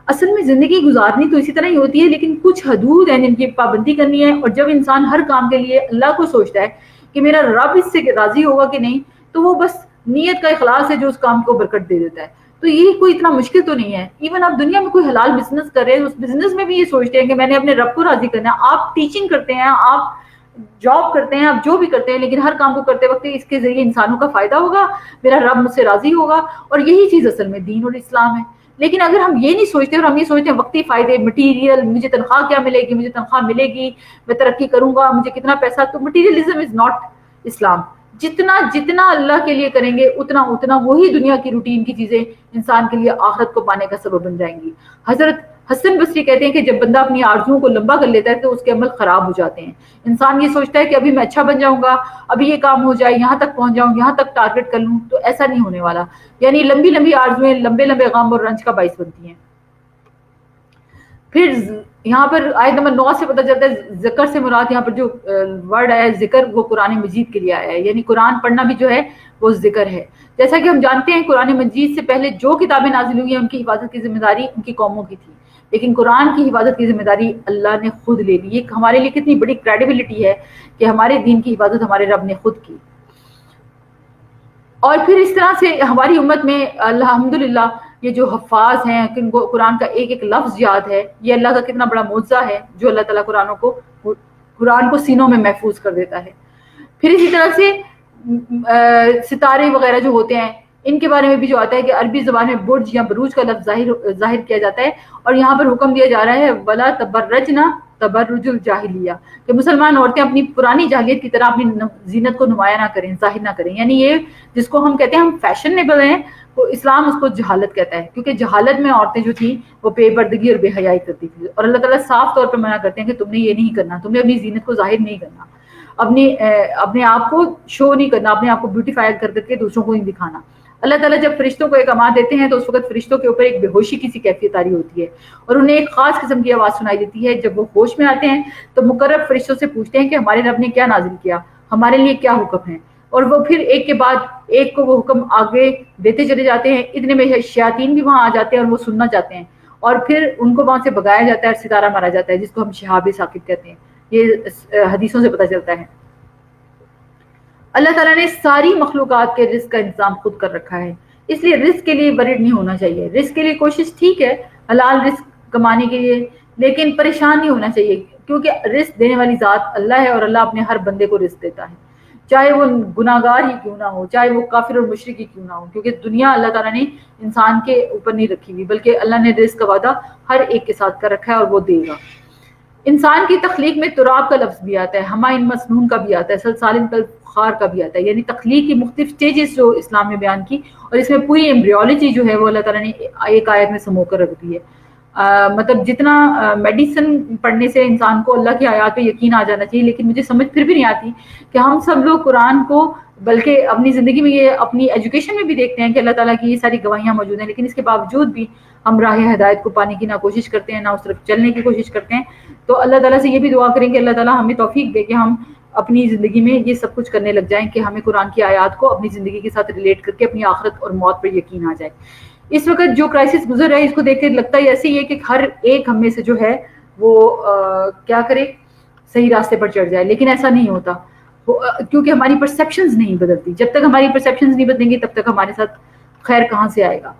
اصل میں زندگی گزارنی تو اسی طرح ہی ہوتی ہے، لیکن کچھ حدود ہیں جن کی پابندی کرنی ہے. اور جب انسان ہر کام کے لیے اللہ کو سوچتا ہے کہ میرا رب اس سے راضی ہوگا کہ نہیں، تو وہ بس نیت کا اخلاص ہے جو اس کام کو برکت دے دیتا ہے. تو یہ کوئی اتنا مشکل تو نہیں ہے. ایون آپ دنیا میں کوئی حلال بزنس کر رہے ہیں، اس بزنس میں بھی یہ سوچتے ہیں کہ میں نے اپنے رب کو راضی کرنا ہے. آپ ٹیچنگ کرتے ہیں، آپ جاب کرتے ہیں، آپ جو بھی کرتے ہیں، لیکن ہر کام کو کرتے وقت اس کے ذریعے انسانوں کا فائدہ ہوگا، میرا رب مجھ سے راضی ہوگا. اور یہی چیز اصل میں دین اور اسلام ہے. لیکن اگر ہم یہ نہیں سوچتے اور ہم یہ سوچتے ہیں وقتی فائدے، مٹیریل، مجھے تنخواہ کیا ملے گی، مجھے تنخواہ ملے گی، میں ترقی کروں گا، مجھے کتنا پیسہ، تو مٹیریلزم از ناٹ اسلام. جتنا جتنا اللہ کے لیے کریں گے اتنا اتنا وہی دنیا کی روٹین کی چیزیں انسان کے لیے آخرت کو پانے کا سبب بن جائیں گی. حضرت حسن بصری کہتے ہیں کہ جب بندہ اپنی آرزوؤں کو لمبا کر لیتا ہے تو اس کے عمل خراب ہو جاتے ہیں. انسان یہ سوچتا ہے کہ ابھی میں اچھا بن جاؤں گا، ابھی یہ کام ہو جائے، یہاں تک پہنچ جاؤں، یہاں تک ٹارگٹ کر لوں، تو ایسا نہیں ہونے والا. یعنی لمبی لمبی آرزویں لمبے لمبے غم اور رنج کا باعث بنتی ہیں. پھر یہاں پر آیت نمبر 9 سے پتہ چلتا ہے ذکر سے مراد یہاں پر جو ورڈ آیا ہے ذکر، وہ قرآن مجید کے لیے آیا ہے. یعنی قرآن پڑھنا بھی جو ہے وہ ذکر ہے. جیسا کہ ہم جانتے ہیں قرآن مجید سے پہلے جو کتابیں نازل ہوئی ہیں ان کی حفاظت کی ذمہ داری ان کی قوموں کی تھی، لیکن قرآن کی حفاظت کی ذمہ داری اللہ نے خود لے لی. یہ ہمارے لیے کتنی بڑی کریڈیبلٹی ہے کہ ہمارے دین کی حفاظت ہمارے رب نے خود کی. اور پھر اس طرح سے ہماری امت میں الحمدللہ یہ جو حفاظ ہیں، کہ ان کو قرآن کا ایک ایک لفظ یاد ہے، یہ اللہ کا کتنا بڑا معجزہ ہے جو اللہ تعالیٰ قرآن کو سینوں میں محفوظ کر دیتا ہے. پھر اسی طرح سے ستارے وغیرہ جو ہوتے ہیں ان کے بارے میں بھی جو آتا ہے کہ عربی زبان میں برج یا بروج کا لفظ ظاہر کیا جاتا ہے، اور یہاں پر حکم دیا جا رہا ہے وَلَا تَبَرَّجْنَا تبرج الجاہلیہ، کہ مسلمان عورتیں اپنی پرانی جاہلیت کی طرح اپنی زینت کو نمایاں نہ کریں، ظاہر نہ کریں. یعنی یہ جس کو ہم کہتے ہیں ہم فیشنیبل ہیں، وہ اسلام اس کو جہالت کہتا ہے، کیونکہ جہالت میں عورتیں جو تھیں وہ بے پردگی اور بے حیائی کرتی تھی. اور اللہ تعالیٰ صاف طور پر منع کرتے ہیں کہ تم نے یہ نہیں کرنا، تم نے اپنی زینت کو ظاہر نہیں کرنا، اپنے آپ کو شو نہیں کرنا، اپنے آپ کو بیوٹیفائی کر کے دوسروں کو نہیں دکھانا. اللہ تعالیٰ جب فرشتوں کو ایک امر دیتے ہیں تو اس وقت فرشتوں کے اوپر ایک بے ہوشی کی سی کیفیت آری ہوتی ہے، اور انہیں ایک خاص قسم کی آواز سنائی دیتی ہے. جب وہ ہوش میں آتے ہیں تو مقرب فرشتوں سے پوچھتے ہیں کہ ہمارے رب نے کیا نازل کیا، ہمارے لیے کیا حکم ہے، اور وہ پھر ایک کے بعد ایک کو وہ حکم آگے دیتے چلے جاتے ہیں. اتنے میں شیاطین بھی وہاں آ جاتے ہیں اور وہ سننا چاہتے ہیں، اور پھر ان کو وہاں سے بگایا جاتا ہے اور ستارہ مارا جاتا ہے، جس کو ہم شہاب ثاقب کہتے ہیں. یہ حدیثوں سے پتہ چلتا ہے. اللہ تعالیٰ نے ساری مخلوقات کے رزق کا انتظام خود کر رکھا ہے، اس لیے رزق کے لیے ورڈ نہیں ہونا چاہیے. رزق کے لیے کوشش ٹھیک ہے، حلال رزق کمانے کے لیے، لیکن پریشان نہیں ہونا چاہیے، کیونکہ رزق دینے والی ذات اللہ ہے، اور اللہ اپنے ہر بندے کو رزق دیتا ہے، چاہے وہ گناہگار ہی کیوں نہ ہو، چاہے وہ کافر اور مشرک ہی کیوں نہ ہو. کیونکہ دنیا اللہ تعالیٰ نے انسان کے اوپر نہیں رکھی ہوئی، بلکہ اللہ نے رزق کا وعدہ ہر ایک کے ساتھ کر رکھا ہے اور وہ دے گا. انسان کی تخلیق میں تراب کا لفظ بھی آتا ہے، ہمائن مسنون کا بھی آتا ہے، سلسال خار کا بھی آتا ہے. یعنی تخلیق کی مختلف سٹیجز جو اسلام نے بیان کی، اور اس میں پوری ایمبریولوجی جو ہے وہ اللہ تعالیٰ نے ایک آیت میں سمو کر رکھ دی ہے. مطلب جتنا میڈیسن پڑھنے سے انسان کو اللہ کی آیات پہ یقین آ جانا چاہیے، لیکن مجھے سمجھ پھر بھی نہیں آتی کہ ہم سب لوگ قرآن کو بلکہ اپنی زندگی میں، یہ اپنی ایجوکیشن میں بھی دیکھتے ہیں کہ اللہ تعالیٰ کی یہ ساری گواہیاں موجود ہیں، لیکن اس کے باوجود بھی ہم راہ ہدایت کو پانے کی نہ کوشش کرتے ہیں، نہ اس طرف چلنے کی کوشش کرتے ہیں. تو اللہ تعالیٰ سے یہ بھی دعا کریں کہ اللہ تعالیٰ ہمیں توفیق دے کہ ہم اپنی زندگی میں یہ سب کچھ کرنے لگ جائیں کہ ہمیں قرآن کی آیات کو اپنی زندگی کے ساتھ ریلیٹ کر کے اپنی آخرت اور موت پر یقین آ جائے. اس وقت جو کرائسس گزر رہا ہے اس کو دیکھ کے لگتا ہے ایسے ہی ہے کہ ہر ایک ہم میں سے جو ہے وہ کیا کرے، صحیح راستے پر چڑھ جائے، لیکن ایسا نہیں ہوتا، کیونکہ ہماری پرسیپشنز نہیں بدلتی. جب تک ہماری پرسیپشنز نہیں بدلیں گی تب تک ہمارے ساتھ خیر کہاں سے آئے گا.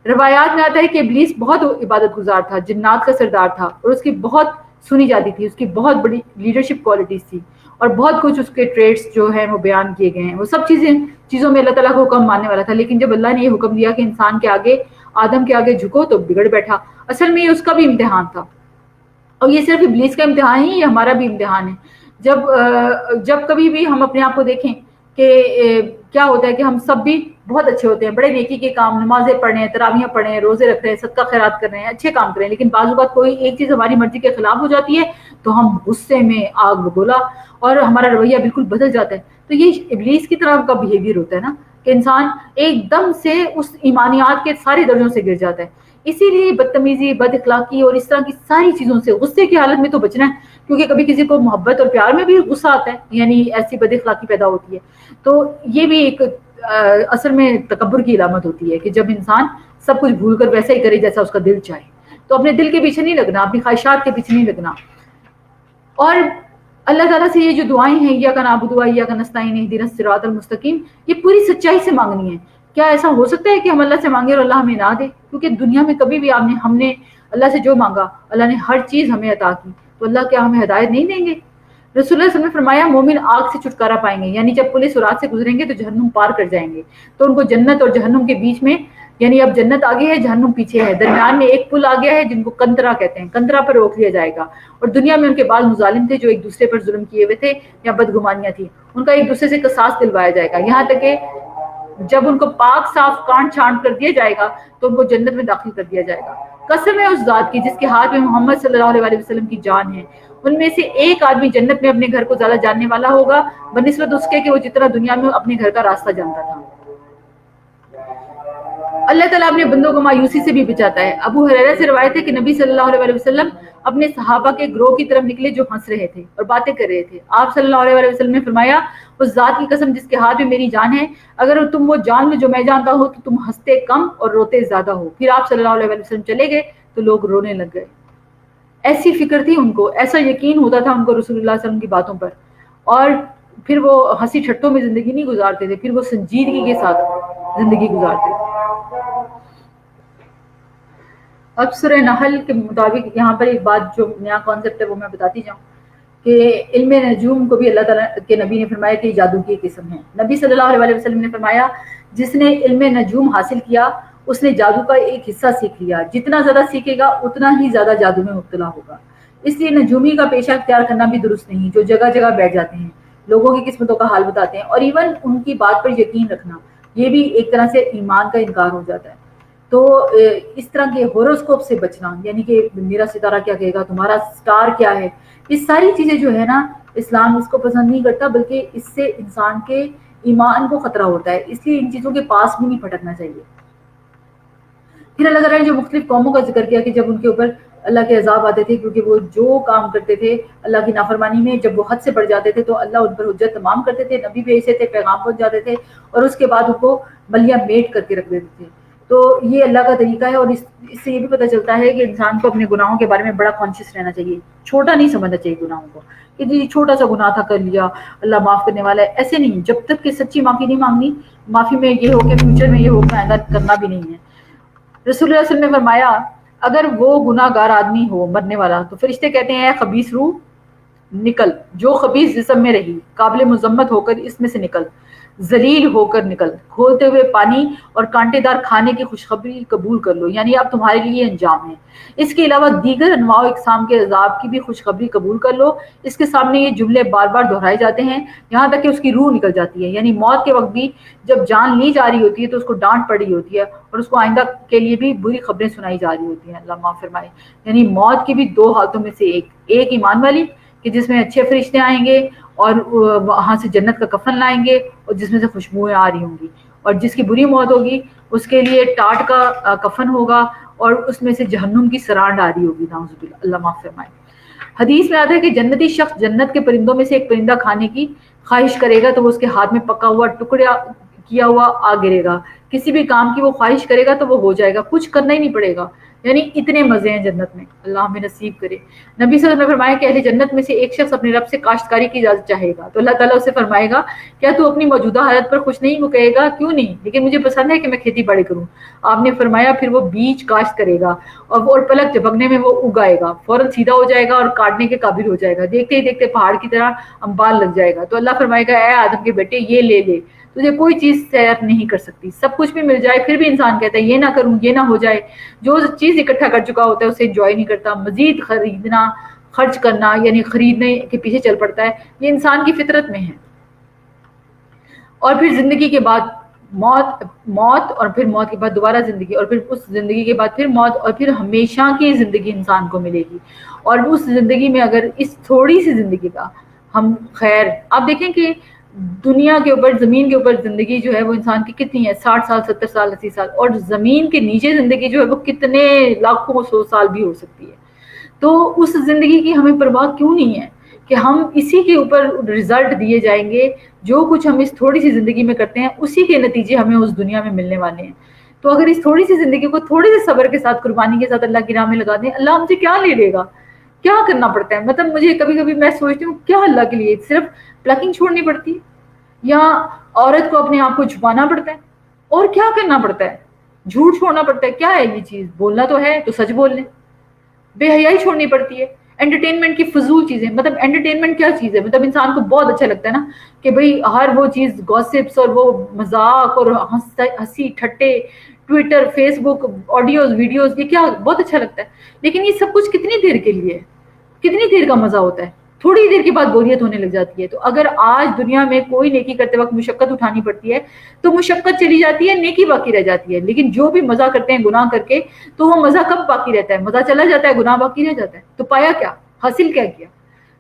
روایات میں آتا ہے کہ ابلیس بہت عبادت گزار تھا، جنات کا سردار تھا، اور اس کی بہت سنی جاتی تھی، اس کی بہت بڑی لیڈرشپ کوالٹیز تھی، اور بہت کچھ اس کے ٹریٹس جو ہیں وہ بیان کیے گئے ہیں. وہ سب چیزوں میں اللہ تعالیٰ کو حکم ماننے والا تھا، لیکن جب اللہ نے یہ حکم دیا کہ انسان کے آگے، آدم کے آگے جھکو، تو بگڑ بیٹھا. اصل میں یہ اس کا بھی امتحان تھا، اور یہ صرف ابلیس کا امتحان ہی، یہ ہمارا بھی امتحان ہے. جب کبھی بھی ہم اپنے آپ کو دیکھیں کہ کیا ہوتا ہے کہ ہم سب بھی بہت اچھے ہوتے ہیں, بڑے نیکی کے کام, نمازیں پڑھ رہے ہیں, تراویحیں پڑھ رہے ہیں, روزے رکھ رہے ہیں, صدقہ خیرات کر رہے ہیں, اچھے کام کر رہے ہیں, لیکن بعض اوقات کوئی ایک چیز ہماری مرضی کے خلاف ہو جاتی ہے تو ہم غصے میں آگ بگولا اور ہمارا رویہ بالکل بدل جاتا ہے. تو یہ ابلیس کی طرح کا بیہیویئر ہوتا ہے نا, کہ انسان ایک دم سے اس ایمانیات کے سارے درجوں سے گر جاتا ہے. اسی لیے بدتمیزی, بد اخلاقی اور اس طرح کی ساری چیزوں سے غصے کی حالت میں تو بچنا ہے, کیونکہ کبھی کسی کو محبت اور پیار میں بھی غصہ آتا ہے, یعنی ایسی بد اخلاقی پیدا ہوتی ہے. تو یہ بھی ایک اصل میں تکبر کی علامت ہوتی ہے کہ جب انسان سب کچھ بھول کر ویسا ہی کرے جیسا اس کا دل چاہے. تو اپنے دل کے پیچھے نہیں لگنا, اپنی خواہشات کے پیچھے نہیں لگنا. اور اللہ تعالیٰ سے یہ جو دعائیں ہیں, ایاک نعبد و ایاک نستعین اہدنا الصراط المستقیم, یہ پوری سچائی سے مانگنی ہے. کیا ایسا ہو سکتا ہے کہ ہم اللہ سے مانگے اور اللہ ہمیں نہ دے؟ کیونکہ دنیا میں کبھی بھی ہم نے اللہ سے جو مانگا اللہ نے ہر چیز ہمیں عطا کی, تو اللہ کیا ہمیں ہدایت نہیں دیں گے؟ رسول اللہ صلی اللہ علیہ وسلم نے فرمایا مومن آگ سے چھٹکارا پائیں گے, یعنی جب پولیس رات سے گزریں گے تو جہنم پار کر جائیں گے, تو ان کو جنت اور جہنم کے بیچ میں, یعنی اب جنت آگے ہے جہنم پیچھے ہے, درمیان میں ایک پل آ گیا ہے جن کو کنترا کہتے ہیں, کنترا پر روک لیا جائے گا. اور دنیا میں ان کے بعض مظالم تھے جو ایک دوسرے پر ظلم کیے ہوئے تھے یا بدگمانیاں تھیں, ان کا ایک دوسرے سے قصاص دلوایا جائے گا, یہاں تک کہ جب ان کو پاک صاف کانٹ چھانٹ کر دیا جائے گا تو ان کو جنت میں داخل کر دیا جائے گا. قسم ہے اس ذات کی جس کے ہاتھ میں محمد صلی اللہ علیہ وسلم کی جان ہے, ان میں سے ایک آدمی جنت میں اپنے گھر کو زیادہ جاننے والا ہوگا بنسبت اس کے کہ وہ جتنا دنیا میں اپنے گھر کا راستہ جانتا تھا. اللہ تعالیٰ اپنے بندوں کو مایوسی سے بھی بچاتا ہے. ابو ہریرہ سے روایت ہے کہ نبی صلی اللہ علیہ وسلم اپنے صحابہ کے گروہ کی طرف نکلے جو ہنس رہے تھے اور باتیں کر رہے تھے. آپ صلی اللہ علیہ وسلم نے فرمایا اس ذات کی قسم جس کے ہاتھ میں میری جان ہے, اگر تم وہ جان لو جو میں جانتا ہوں تو تم ہنستے کم اور روتے زیادہ ہو. پھر آپ صلی اللہ علیہ وسلم چلے گئے تو لوگ رونے لگ گئے. ایسی فکر تھی ان کو, ایسا یقین ہوتا تھا ان کو رسول اللہ صلی اللہ علیہ وسلم کی باتوں پر, اور پھر وہ ہنسی ٹھٹوں میں زندگی نہیں گزارتے تھے, پھر وہ سنجیدگی کے ساتھ زندگی گزارتے تھے. اب سورہ نحل کے مطابق یہاں پر ایک بات جو نیا کانسیپٹ ہے وہ میں بتاتی جاؤں کہ علم نجوم کو بھی اللہ تعالیٰ کے نبی نے فرمایا کہ جادو کی قسم ہے. نبی صلی اللہ علیہ وسلم نے فرمایا جس نے علم نجوم حاصل کیا اس نے جادو کا ایک حصہ سیکھ لیا, جتنا زیادہ سیکھے گا اتنا ہی زیادہ جادو میں مبتلا ہوگا. اس لیے نجومی کا پیشہ اختیار کرنا بھی درست نہیں, جو جگہ جگہ بیٹھ جاتے ہیں, لوگوں کی قسمتوں کا حال بتاتے ہیں, اور ایون ان کی بات پر یقین رکھنا, یہ بھی ایک طرح سے ایمان کا انکار ہو جاتا ہے. تو اس طرح کے ہوروسکوپ سے بچنا, یعنی کہ میرا ستارہ کیا کہے گا, تمہارا سٹار کیا ہے, یہ ساری چیزیں جو ہے نا اسلام اس کو پسند نہیں کرتا, بلکہ اس سے انسان کے ایمان کو خطرہ ہوتا ہے, اس لیے ان چیزوں کے پاس بھی نہیں پھٹکنا چاہیے. پھر اللہ تعالیٰ نے جو مختلف قوموں کا ذکر کیا کہ جب ان کے اوپر اللہ کے عذاب آتے تھے کیونکہ وہ جو کام کرتے تھے اللہ کی نافرمانی میں, جب وہ حد سے بڑھ جاتے تھے تو اللہ ان پر حجت تمام کرتے تھے, نبی بھیجتے تھے, پیغام پہنچ جاتے تھے, اور اس کے بعد ان کو ملیہ میٹ کر کے رکھ دیتے تھے. تو یہ اللہ کا طریقہ ہے, اور اس سے یہ بھی پتہ چلتا ہے کہ انسان کو اپنے گناہوں کے بارے میں بڑا کانشیس رہنا چاہیے, چھوٹا نہیں سمجھنا چاہیے گناہوں کو کہ جی چھوٹا سا گناہ تھا کر لیا اللہ معاف کرنے والا ہے. ایسے نہیں, جب تک کہ سچی معافی نہیں مانگنی, معافی میں یہ ہو کہ فیوچر میں یہ ہو کہ آئندہ کرنا بھی نہیں ہے. رسول اللہ صلی اللہ علیہ وسلم نے فرمایا اگر وہ گناہ گار آدمی ہو مرنے والا تو فرشتے کہتے ہیں اے خبیث روح نکل, جو خبیث جسم میں رہی, قابل مذمت ہو کر اس میں سے نکل, ذلیل ہو کر نکل, کھولتے ہوئے پانی اور کانٹے دار کھانے کی خوشخبری قبول کر لو, یعنی اب تمہارے لیے انجام ہے. اس کے علاوہ دیگر انواع و اقسام کے عذاب کی بھی خوشخبری قبول کر لو. اس کے سامنے یہ جملے بار بار دہرائے جاتے ہیں یہاں تک کہ اس کی روح نکل جاتی ہے, یعنی موت کے وقت بھی جب جان لی جا رہی ہوتی ہے تو اس کو ڈانٹ پڑ رہی ہوتی ہے اور اس کو آئندہ کے لیے بھی بری خبریں سنائی جا رہی ہوتی ہیں. اللہ معاف فرمائے. یعنی موت کی بھی دو حالتوں میں سے ایک ایمان والی کہ جس میں اچھے فرشتے آئیں گے اور وہاں سے جنت کا کفن لائیں گے اور جس میں سے خوشبوئیں آ رہی ہوں گی, اور جس کی بری موت ہوگی اس کے لیے ٹاٹ کا کفن ہوگا اور اس میں سے جہنم کی سرانڈ آ رہی ہوگی. نعوذ باللہ, اللہ معاف فرمائے. حدیث میں آتا ہے کہ جنتی شخص جنت کے پرندوں میں سے ایک پرندہ کھانے کی خواہش کرے گا تو وہ اس کے ہاتھ میں پکا ہوا ٹکڑا کیا ہوا آ گرے گا. کسی بھی کام کی وہ خواہش کرے گا تو وہ ہو جائے گا, کچھ کرنا ہی نہیں پڑے گا. یعنی اتنے مزے ہیں جنت میں, اللہ ہمیں نصیب کرے. نبی صلی اللہ علیہ وسلم نے فرمایا کہ اہل جنت میں سے ایک شخص اپنے رب سے کاشتکاری کی اجازت چاہے گا تو اللہ تعالیٰ اسے فرمائے گا کیا تو اپنی موجودہ حالت پر خوش نہیں؟ وہ کہے گا کیوں نہیں, لیکن مجھے پسند ہے کہ میں کھیتی باڑی کروں. آپ نے فرمایا پھر وہ بیج کاشت کرے گا اور پلک جھپکنے میں وہ اگائے گا, فوراً سیدھا ہو جائے گا اور کاٹنے کے قابل ہو جائے گا, دیکھتے ہی دیکھتے پہاڑ کی طرح انبار لگ جائے گا. تو اللہ فرمائے گا اے آدم کے بیٹے یہ لے لے, تجھے کوئی چیز سیر نہیں کر سکتی. سب کچھ بھی مل جائے پھر بھی انسان کہتا ہے یہ نہ کروں, یہ نہ ہو جائے. جو چیز اکٹھا کر چکا ہوتا ہے اسے انجوائے نہیں کرتا, مزید خریدنا خرچ کرنا یعنی خریدنے کے پیچھے چل پڑتا ہے. یہ انسان کی فطرت میں ہے. اور پھر زندگی کے بعد موت اور پھر موت کے بعد دوبارہ زندگی اور پھر اس زندگی کے بعد پھر موت اور پھر ہمیشہ کی زندگی انسان کو ملے گی. اور اس زندگی میں اگر اس تھوڑی سی زندگی کا ہم خیر, آپ دیکھیں کہ دنیا کے اوپر زمین کے اوپر زندگی جو ہے وہ انسان کی کتنی ہے, 60 سال 70 سال 80 سال, اور زمین کے نیچے زندگی جو ہے وہ کتنے لاکھوں 100 سال بھی ہو سکتی ہے. تو اس زندگی کی ہمیں پرواہ کیوں نہیں ہے کہ ہم اسی کے اوپر رزلٹ دیے جائیں گے, جو کچھ ہم اس تھوڑی سی زندگی میں کرتے ہیں اسی کے نتیجے ہمیں اس دنیا میں ملنے والے ہیں. تو اگر اس تھوڑی سی زندگی کو تھوڑے سے صبر کے ساتھ, قربانی کے ساتھ اللہ کی راہ میں لگا دیں, اللہ ہم سے کیا لے لے گا, کیا کرنا پڑتا ہے. مطلب مجھے کبھی کبھی میں سوچتی ہوں کیا اللہ کے لیے صرف پلکنگ چھوڑنی پڑتی ہے, یا عورت کو اپنے آپ کو چھپانا پڑتا ہے, اور کیا کرنا پڑتا ہے, جھوٹ چھوڑنا پڑتا ہے, کیا ہے یہ چیز, بولنا تو ہے تو سچ بول لیں, بے حیائی چھوڑنی پڑتی ہے, انٹرٹینمنٹ کی فضول چیزیں. مطلب انٹرٹینمنٹ کیا چیز ہے, مطلب انسان کو بہت اچھا لگتا ہے نا کہ بھئی ہر وہ چیز گوسپس اور وہ مذاق اور ہنسی ٹھٹے, ٹویٹر فیس بک آڈیوز ویڈیوز, یہ کیا بہت اچھا لگتا ہے. لیکن یہ سب کچھ کتنی دیر کے لیے ہے, کتنی دیر کا مزہ ہوتا ہے, تھوڑی دیر کے بعد بوریت ہونے لگ جاتی ہے. تو اگر آج دنیا میں کوئی نیکی کرتے وقت مشقت اٹھانی پڑتی ہے تو مشقت چلی جاتی ہے, نیکی باقی رہ جاتی ہے. لیکن جو بھی مزہ کرتے ہیں گناہ کر کے, تو وہ مزہ کب باقی رہتا ہے, مزہ چلا جاتا ہے, گناہ باقی رہ جاتا ہے. تو پایا کیا, حاصل کیا کیا.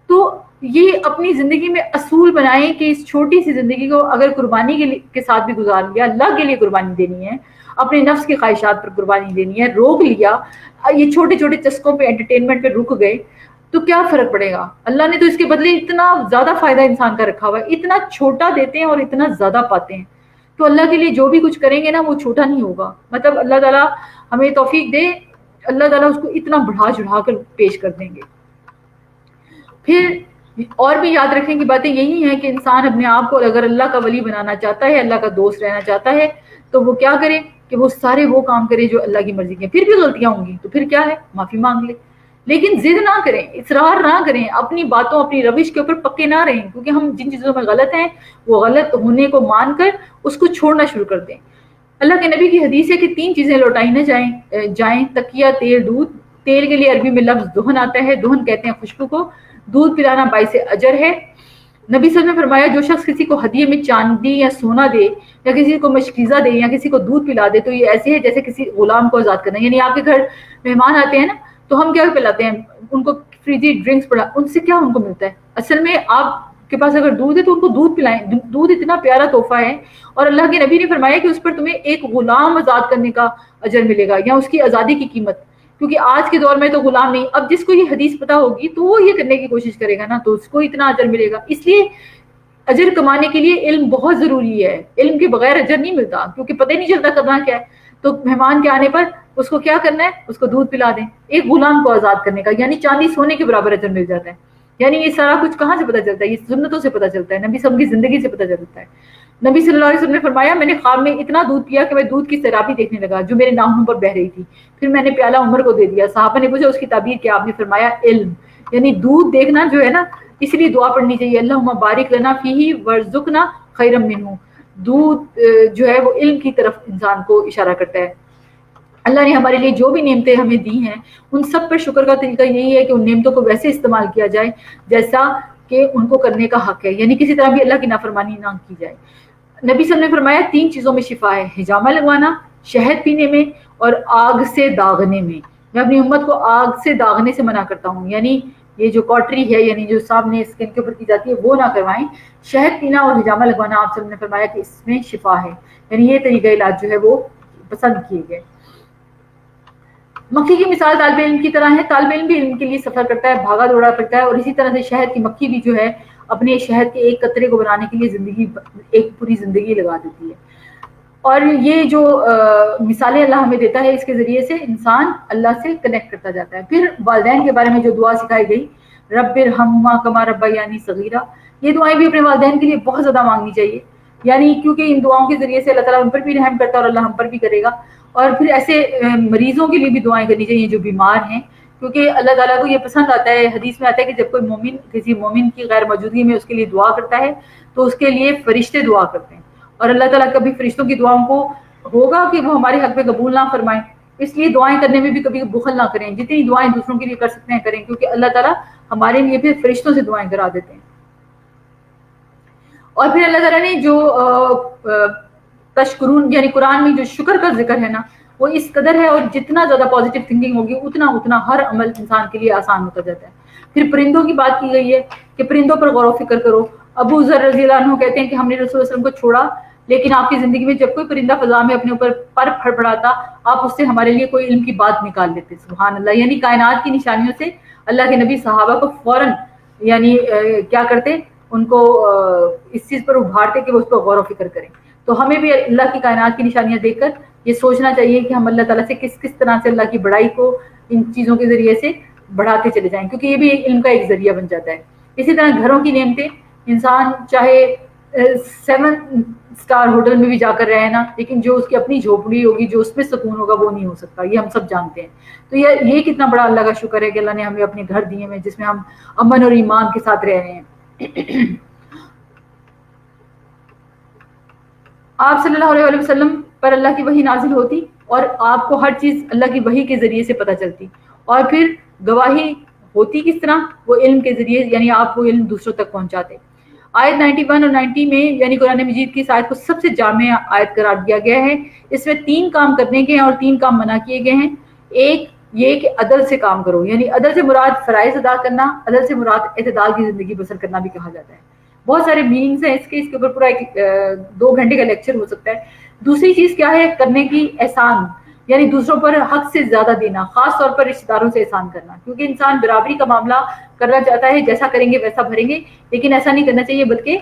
تو یہ اپنی زندگی میں اصول بنائیں کہ اس چھوٹی سی زندگی کو اگر قربانی کے ساتھ بھی گزار لیا, اللہ کے لیے قربانی دینی ہے, اپنے نفس کی خواہشات پر قربانی دینی ہے, روک لیا, یہ چھوٹے چھوٹے چسکوں پہ انٹرٹینمنٹ پہ رک گئے, تو کیا فرق پڑے گا. اللہ نے تو اس کے بدلے اتنا زیادہ فائدہ انسان کا رکھا ہوا ہے, اتنا چھوٹا دیتے ہیں اور اتنا زیادہ پاتے ہیں. تو اللہ کے لیے جو بھی کچھ کریں گے نا وہ چھوٹا نہیں ہوگا. مطلب اللہ تعالیٰ ہمیں توفیق دے, اللہ تعالیٰ اس کو اتنا بڑھا چڑھا کر پیش کر دیں گے. پھر اور بھی یاد رکھنے کی باتیں یہی ہیں کہ انسان اپنے آپ کو اگر اللہ کا ولی بنانا چاہتا ہے, اللہ کا دوست رہنا چاہتا ہے, تو وہ کیا کرے کہ وہ سارے وہ کام کرے جو اللہ کی مرضی کے. پھر بھی غلطیاں ہوں گی تو پھر کیا ہے, معافی مانگ لے, لیکن ضد نہ کریں, اصرار نہ کریں, اپنی باتوں اپنی روش کے اوپر پکے نہ رہیں, کیونکہ ہم جن چیزوں میں غلط ہیں وہ غلط ہونے کو مان کر اس کو چھوڑنا شروع کر دیں. اللہ کے نبی کی حدیث ہے کہ 3 چیزیں لوٹائی نہ جائیں, تکیہ, تیل, دودھ. تیل کے لیے عربی میں لفظ دہن آتا ہے, دہن کہتے ہیں خوشبو کو, دودھ پلانا باعث اجر ہے. نبی صلی اللہ علیہ وسلم نے فرمایا جو شخص کسی کو ہدیے میں چاندی یا سونا دے, یا کسی کو مشکیزہ دے, یا کسی کو دودھ پلا دے, تو یہ ایسے ہے جیسے کسی غلام کو آزاد کرنا. یعنی آپ کے گھر مہمان آتے ہیں نا, تو ہم کیا پلاتے ہیں ان کو, فریزی ڈرنکس پڑا, ان سے کیا ان کو ملتا ہے, اصل میں آپ کے پاس اگر دودھ ہے تو ان کو دودھ پلائیں. دودھ اتنا پیارا تحفہ ہے, اور اللہ کے نبی نے فرمایا کہ اس پر تمہیں ایک غلام آزاد کرنے کا اجر ملے گا, یا اس کی آزادی کی قیمت. کیونکہ آج کے دور میں تو غلام نہیں, اب جس کو یہ حدیث پتہ ہوگی تو وہ یہ کرنے کی کوشش کرے گا نا, تو اس کو اتنا اجر ملے گا. اس لیے اجر کمانے کے لیے علم بہت ضروری ہے, علم کے بغیر اجر نہیں ملتا, کیونکہ پتہ ہی نہیں چلتا کرنا کیا ہے. تو مہمان کے آنے پر اس کو کیا کرنا ہے, اس کو دودھ پلا دیں, ایک غلام کو آزاد کرنے کا, یعنی چاندی سونے کے برابر اجر مل جاتا ہے. یعنی یہ سارا کچھ کہاں سے پتہ چلتا ہے, یہ سنتوں سے پتہ چلتا ہے, نبی صلی اللہ علیہ وسلم کی زندگی سے پتہ چلتا ہے. نبی صلی اللہ علیہ وسلم نے فرمایا میں نے خواب میں اتنا دودھ پیا کہ میں دودھ کی سیرابی دیکھنے لگا جو میرے ناخنوں پر بہ رہی تھی. پھر میں نے پیالہ عمر کو دے دیا. صحابہ نے پوچھا اس کی تعبیر کیا, آپ نے فرمایا علم. یعنی دودھ دیکھنا جو ہے نا, اس لیے دعا پڑھنی چاہیے, اللہم بارک لنا فیہ ورزقنا خیرا منہ. دودھ جو ہے وہ علم کی طرف انسان کو اشارہ کرتا ہے. اللہ نے ہمارے لیے جو بھی نعمتیں ہمیں دی ہیں ان سب پر شکر کا طریقہ یہی ہے کہ ان نعمتوں کو ویسے استعمال کیا جائے جیسا کہ ان کو کرنے کا حق ہے, یعنی کسی طرح بھی اللہ کی نافرمانی نہ کی جائے. نبی صلی اللہ علیہ وسلم نے فرمایا 3 چیزوں میں شفا ہے, حجامہ لگوانا, شہد پینے میں, اور آگ سے داغنے میں. میں اپنی امت کو آگ سے داغنے سے منع کرتا ہوں, یعنی یہ جو کاٹری ہے, یعنی جو سامنے اسکن کے اوپر کی جاتی ہے وہ نہ کروائیں. شہد پینا اور حجامہ لگوانا آپ صلی اللہ علیہ وسلم نے فرمایا کہ اس میں شفا ہے, یعنی یہ طریقہ علاج جو ہے وہ پسند کیے گئے. مکھی کی مثال طالب علم کی طرح ہے, طالب علم بھی علم کے لیے سفر کرتا ہے, بھاگا دوڑا کرتا ہے, اور اسی طرح سے شہد کی مکھی بھی جو ہے اپنے شہد کے ایک قطرے کو بنانے کے لیے ایک پوری زندگی لگا دیتی ہے. اور یہ جو مثالیں اللہ ہمیں دیتا ہے اس کے ذریعے سے انسان اللہ سے کنیکٹ کرتا جاتا ہے. پھر والدین کے بارے میں جو دعا سکھائی گئی, رب ارحمہما کما ربیانی صغیرا, یہ دعائیں بھی اپنے والدین کے لیے بہت زیادہ مانگنی چاہیے, یعنی کیونکہ ان دعاؤں کے ذریعے سے اللہ تعالیٰ ہم پر بھی رحم کرتا ہے اور اللہ ہم پر بھی کرے گا. اور پھر ایسے مریضوں کے لیے بھی دعائیں کرنی چاہیے جو بیمار ہیں, کیونکہ اللہ تعالیٰ کو یہ پسند آتا ہے. حدیث میں آتا ہے کہ جب کوئی مومن کسی مومن کی غیر موجودگی میں اس کے لیے دعا کرتا ہے تو اس کے لیے فرشتے دعا کرتے ہیں, اور اللہ تعالیٰ کبھی فرشتوں کی دعاؤں کو ہوگا کہ وہ ہمارے حق میں قبول نہ فرمائیں. اس لیے دعائیں کرنے میں بھی کبھی بخل نہ کریں, جتنی دعائیں دوسروں کے لیے کر سکتے ہیں کریں, کیونکہ اللہ تعالیٰ ہمارے لیے پھر فرشتوں سے دعائیں کرا دیتے ہیں. اور پھر اللہ تعالیٰ نے جو تشکرون یعنی قرآن میں جو شکر کا ذکر ہے نا وہ اس قدر ہے، اور جتنا زیادہ پازیٹیو تھنکنگ ہوگی اتنا ہر عمل انسان کے لیے آسان ہوتا جاتا ہے۔ پھر پرندوں کی بات کی گئی ہے کہ پرندوں پر غور و فکر کرو۔ ابو ذر رضی اللہ عنہ کہتے ہیں کہ ہم نے رسول اللہ صلی اللہ علیہ وسلم کو چھوڑا، لیکن آپ کی زندگی میں جب کوئی پرندہ فضا میں اپنے اوپر پر پھڑپڑاتا آپ اس سے ہمارے لیے کوئی علم کی بات نکال لیتے۔ سبحان اللہ، یعنی کائنات کی نشانیوں سے اللہ کے نبی صحابہ کو فوراً یعنی کیا کرتے، ان کو اس چیز پر ابھارتے کہ وہ اس پر غور و فکر کریں۔ تو ہمیں بھی اللہ کی کائنات کی نشانیاں دیکھ کر یہ سوچنا چاہیے کہ ہم اللہ تعالیٰ سے کس طرح سے اللہ کی بڑائی کو ان چیزوں کے ذریعے سے بڑھاتے چلے جائیں، کیونکہ یہ بھی علم کا ایک ذریعہ بن جاتا ہے۔ اسی طرح گھروں کی نعمتیں، انسان چاہے 7 اسٹار ہوٹل میں بھی جا کر رہے نا، لیکن جو اس کی اپنی جھوپڑی ہوگی، جو اس میں سکون ہوگا وہ نہیں ہو سکتا، یہ ہم سب جانتے ہیں۔ تو یہ کتنا بڑا اللہ کا شکر ہے کہ اللہ نے ہمیں اپنے گھر دیے ہیں جس میں ہم امن اور ایمان کے ساتھ رہ رہے ہیں۔ آپ صلی اللہ علیہ وسلم پر اللہ کی وحی نازل ہوتی اور آپ کو ہر چیز اللہ کی وحی کے ذریعے سے پتہ چلتی، اور پھر گواہی ہوتی کس طرح، وہ علم کے ذریعے، یعنی آپ وہ علم دوسروں تک پہنچاتے۔ آیت 91 اور 90 میں یعنی قرآن مجید کی اس آیت کو سب سے جامع آیت قرار دیا گیا ہے۔ اس میں 3 کام کرنے کے ہیں اور 3 کام منع کیے گئے ہیں۔ ایک یہ کہ عدل سے کام کرو، یعنی عدل سے مراد فرائض ادا کرنا، عدل سے مراد اعتدال کی زندگی بسر کرنا بھی کہا جاتا ہے۔ بہت سارے میننگز ہیں اس کے اوپر پورا 2 گھنٹے کا لیکچر ہو سکتا ہے۔ دوسری چیز کیا ہے، کرنے کی احسان، یعنی دوسروں پر حق سے زیادہ دینا، خاص طور پر رشتہ داروں سے احسان کرنا، کیونکہ انسان برابری کا معاملہ کرنا چاہتا ہے، جیسا کریں گے ویسا بھریں گے، لیکن ایسا نہیں کرنا چاہیے بلکہ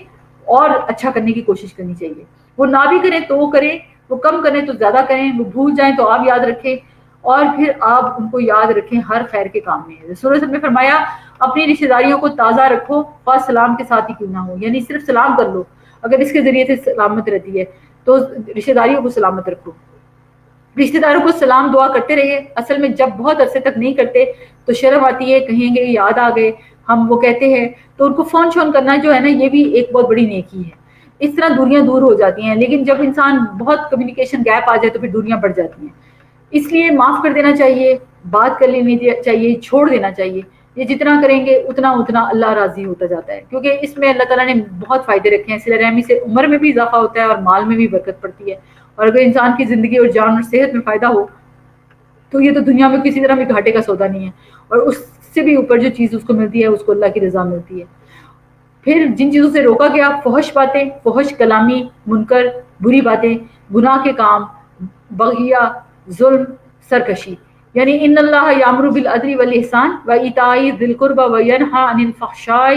اور اچھا کرنے کی کوشش کرنی چاہیے۔ وہ نہ بھی کریں تو وہ کریں، وہ کم کریں تو زیادہ کریں، وہ بھول جائیں تو آپ یاد رکھیں، اور پھر آپ ان کو یاد رکھیں ہر خیر کے کام میں۔ رسول اللہ صلی اللہ علیہ وسلم نے فرمایا اپنی رشتہ داریوں کو تازہ رکھو، خواہ سلام کے ساتھ ہی کیوں نہ ہو، یعنی صرف سلام کر لو، اگر اس کے ذریعے سے سلامت رہتی ہے تو رشتہ داریوں کو سلامت رکھو۔ رشتہ داروں کو سلام دعا کرتے رہے، اصل میں جب بہت عرصے تک نہیں کرتے تو شرم آتی ہے، کہیں گے یاد آ گئے، ہم وہ کہتے ہیں، تو ان کو فون شون کرنا جو ہے نا یہ بھی ایک بہت بڑی نیکی ہے۔ اس طرح دوریاں دور ہو جاتی ہیں، لیکن جب انسان بہت کمیونیکیشن گیپ آ جائے تو پھر دوریاں بڑھ جاتی ہیں۔ اس لیے معاف کر دینا چاہیے، بات کر لینی چاہیے، چھوڑ دینا چاہیے۔ یہ جتنا کریں گے اتنا اللہ راضی ہوتا جاتا ہے، کیونکہ اس میں اللہ تعالیٰ نے بہت فائدے رکھے ہیں۔ صلہ رحمی سے عمر میں بھی اضافہ ہوتا ہے اور مال میں بھی برکت پڑتی ہے، اور اگر انسان کی زندگی اور جان اور صحت میں فائدہ ہو تو یہ تو دنیا میں کسی طرح بھی گھاٹے کا سودا نہیں ہے، اور اس سے بھی اوپر جو چیز اس کو ملتی ہے اس کو اللہ کی رضا ملتی ہے۔ پھر جن چیزوں سے روکا گیا، فحش باتیں، فحش کلامی، منکر، بری باتیں، گناہ کے کام، بغیہ، ظلم، سرکشی، یعنی ان اللہ یامر بالعدل والاحسان وایتاء ذی القربی وینہی عن الفحشاء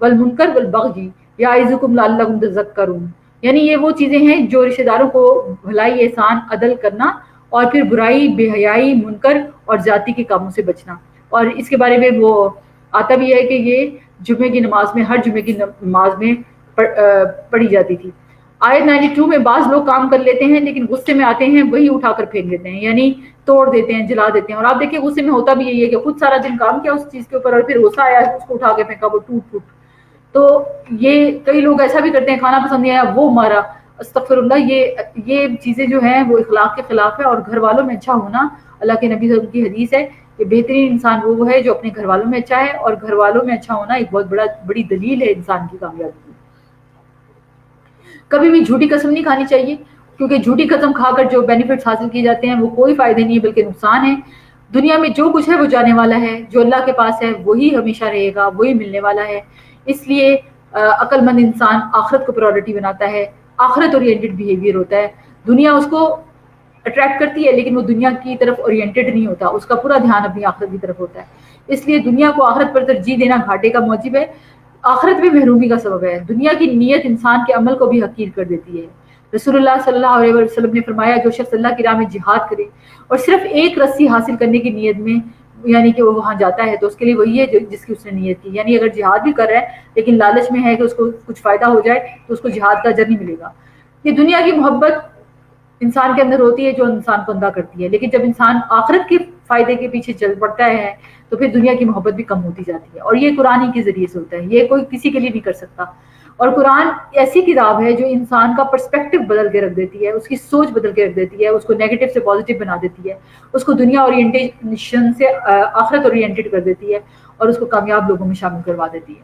والمنکر والبغی یعظکم لعلکم تذکرون، یعنی یہ وہ چیزیں ہیں جو رشتہ داروں کو بھلائی، احسان، عدل کرنا، اور پھر برائی، بے حیائی، منکر اور ذاتی کے کاموں سے بچنا۔ اور اس کے بارے میں وہ آتا بھی ہے کہ یہ جمعے کی نماز میں، ہر جمعے کی نماز میں پڑھی جاتی تھی۔ آیت 92 میں بعض لوگ کام کر لیتے ہیں لیکن غصے میں آتے ہیں وہی اٹھا کر پھینک دیتے ہیں، یعنی توڑ دیتے ہیں، جلا دیتے ہیں، اور آپ دیکھیں غصے میں ہوتا بھی یہی ہے کہ خود سارا دن کام کیا اس چیز کے اوپر اور پھر غصہ آیا اس کو اٹھا کے پھینکا، وہ ٹوٹ ٹوٹ۔ تو یہ کئی لوگ ایسا بھی کرتے ہیں، کھانا پسند نہیں آیا وہ مارا، استغفر اللہ، یہ چیزیں جو ہیں وہ اخلاق کے خلاف ہے۔ اور گھر والوں میں اچھا ہونا، اللہ کے نبی صلی اللہ علیہ وسلم کی حدیث ہے کہ بہترین انسان وہ ہے جو اپنے گھر والوں میں اچھا ہے، اور گھر والوں میں اچھا ہونا ایک بہت بڑی دلیل ہے انسان کی کامیابی کی۔ کبھی بھی جھوٹی قسم نہیں کھانی چاہیے، کیونکہ جھوٹی قسم کھا کر جو بینیفٹس حاصل کیے جاتے ہیں وہ کوئی فائدے نہیں ہے بلکہ نقصان ہے۔ دنیا میں جو کچھ ہے وہ جانے والا ہے، جو اللہ کے پاس ہے وہی ہمیشہ رہے گا، وہی ملنے والا ہے۔ اس لیے عقل مند انسان آخرت کو پرائورٹی بناتا ہے، آخرت اورینٹڈ بیہیویئر ہوتا ہے۔ دنیا اس کو اٹریکٹ کرتی ہے لیکن وہ دنیا کی طرف اورینٹڈ نہیں ہوتا، اس کا پورا دھیان اپنی آخرت کی طرف ہوتا ہے۔ اس لیے دنیا کو آخرت پر ترجیح دینا گھاٹے کا موجب ہے، آخرت بھی محرومی کا سبب ہے۔ دنیا کی نیت انسان کے عمل کو بھی حقیر کر دیتی ہے۔ رسول اللہ صلی اللہ علیہ وسلم نے فرمایا جو شخص اللہ کی راہ میں جہاد کرے اور صرف ایک رسی حاصل کرنے کی نیت میں یعنی کہ وہ وہاں جاتا ہے تو اس کے لیے وہی ہے جس کی اس نے نیت کی، یعنی اگر جہاد بھی کر رہا ہے لیکن لالچ میں ہے کہ اس کو کچھ فائدہ ہو جائے تو اس کو جہاد کا اجر نہیں ملے گا۔ یہ دنیا کی محبت انسان کے اندر ہوتی ہے جو انسان کو اندھا کرتی ہے، لیکن جب انسان آخرت کے فائدے کے پیچھے چل پڑتا ہے تو پھر دنیا کی محبت بھی کم ہوتی جاتی ہے، اور یہ قرآن ہی کے ذریعے سے ہوتا ہے، یہ کوئی کسی کے لیے نہیں کر سکتا۔ اور قرآن ایسی کتاب ہے جو انسان کا پرسپیکٹو بدل کے رکھ دیتی ہے، اس کی سوچ بدل کے رکھ دیتی ہے، اس کو نیگیٹو سے پازیٹیو بنا دیتی ہے، اس کو دنیا اورینٹیشن سے آخرت اورینٹیڈ کر دیتی ہے، اور اس کو کامیاب لوگوں میں شامل کروا دیتی ہے۔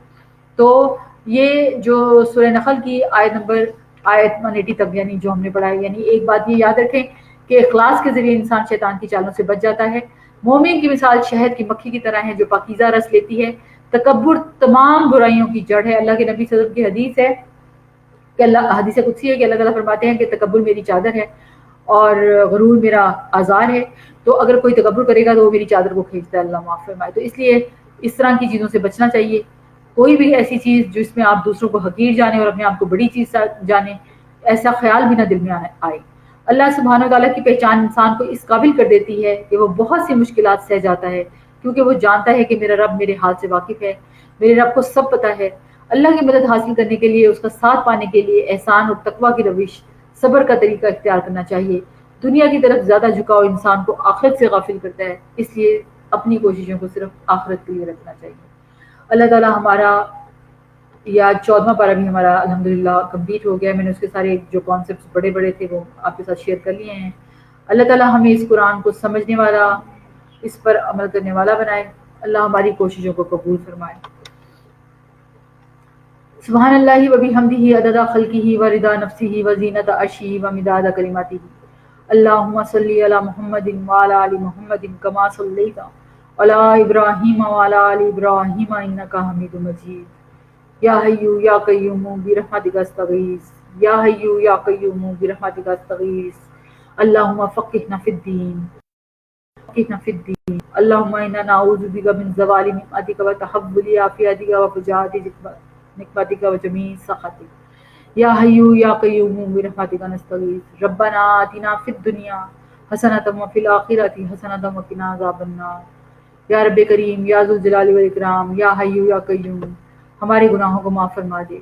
تو یہ جو سورہ نحل کی آیت نمبر آیت 180 تک یعنی جو ہم نے پڑھا ہے. یعنی ایک بات یہ یاد رکھیں کہ اخلاص کے ذریعے انسان شیطان کی چالوں سے بچ جاتا ہے. مومن کی مثال شہد کی مکھی کی طرح ہے جو پاکیزہ رس لیتی ہے. تکبر تمام برائیوں کی جڑ ہے. اللہ کے نبی صلی اللہ علیہ وسلم کی حدیث ہے کہ حدیث قدسی ہے کہ اللہ تعالیٰ فرماتے ہیں کہ تکبر میری چادر ہے اور غرور میرا آزار ہے. تو اگر کوئی تکبر کرے گا تو وہ میری چادر کو کھینچتا ہے، اللہ معاف فرمائے. تو اس لیے اس طرح کی چیزوں سے بچنا چاہیے. کوئی بھی ایسی چیز جس میں آپ دوسروں کو حقیر جانے اور اپنے آپ کو بڑی چیز جانے، ایسا خیال بھی نہ دل میں آئے. اللہ سبحانہ و تعالیٰ کی پہچان انسان کو اس قابل کر دیتی ہے کہ وہ بہت سی مشکلات سہ جاتا ہے، کیونکہ وہ جانتا ہے کہ میرا رب میرے حال سے واقف ہے، میرے رب کو سب پتہ ہے. اللہ کی مدد حاصل کرنے کے لیے، اس کا ساتھ پانے کے لیے احسان اور تقویٰ کی روش، صبر کا طریقہ اختیار کرنا چاہیے. دنیا کی طرف زیادہ جھکاؤ انسان کو آخرت سے غافل کرتا ہے، اس لیے اپنی کوششوں کو صرف آخرت کے لیے رکھنا چاہیے. اللہ تعالیٰ ہمارا یا 14واں پارہ بھی ہمارا الحمدللہ کمپلیٹ ہو گیا ہے. میں نے اس کے سارے جو کانسیپٹس بڑے بڑے تھے وہ آپ کے ساتھ شیئر کر لیے ہیں. اللہ تعالیٰ ہمیں اس قرآن کو سمجھنے والا، اس پر عمل کرنے والا بنائے. اللہ ہماری کوششوں کو قبول فرمائے. سبحان اللہ و بحمدہ عدد خلقہ و رضا نفسہ و زینت عرشہ و مداد کلماتہ. اللہم صلی علی محمد وعلی آل محمد کما صلیت علی ابراہیم وعلی آل ابراہیم انک حمید مجید. یا حیو یا قیوم برحمتک استغیث، یا حیو یا قیوم برحمتک استغیث. اللہم فقہنا فی الدین، فقہنا فی الدین. اللہم انا نعوذ بک من زوال نعمتک و تحول عافیتک و فجاءت نقمتک و جمیع سخطک. یا حیو یا قیوم برحمتک نستغیث. ربنا آتنا فی الدنیا حسنۃ وفی الآخرۃ حسنۃ وقنا عذاب النار. یا رب کریم یا ذوالجلال والاکرام، یا حیو یا قیوم، ہمارے گناہوں کو معاف فرما دے،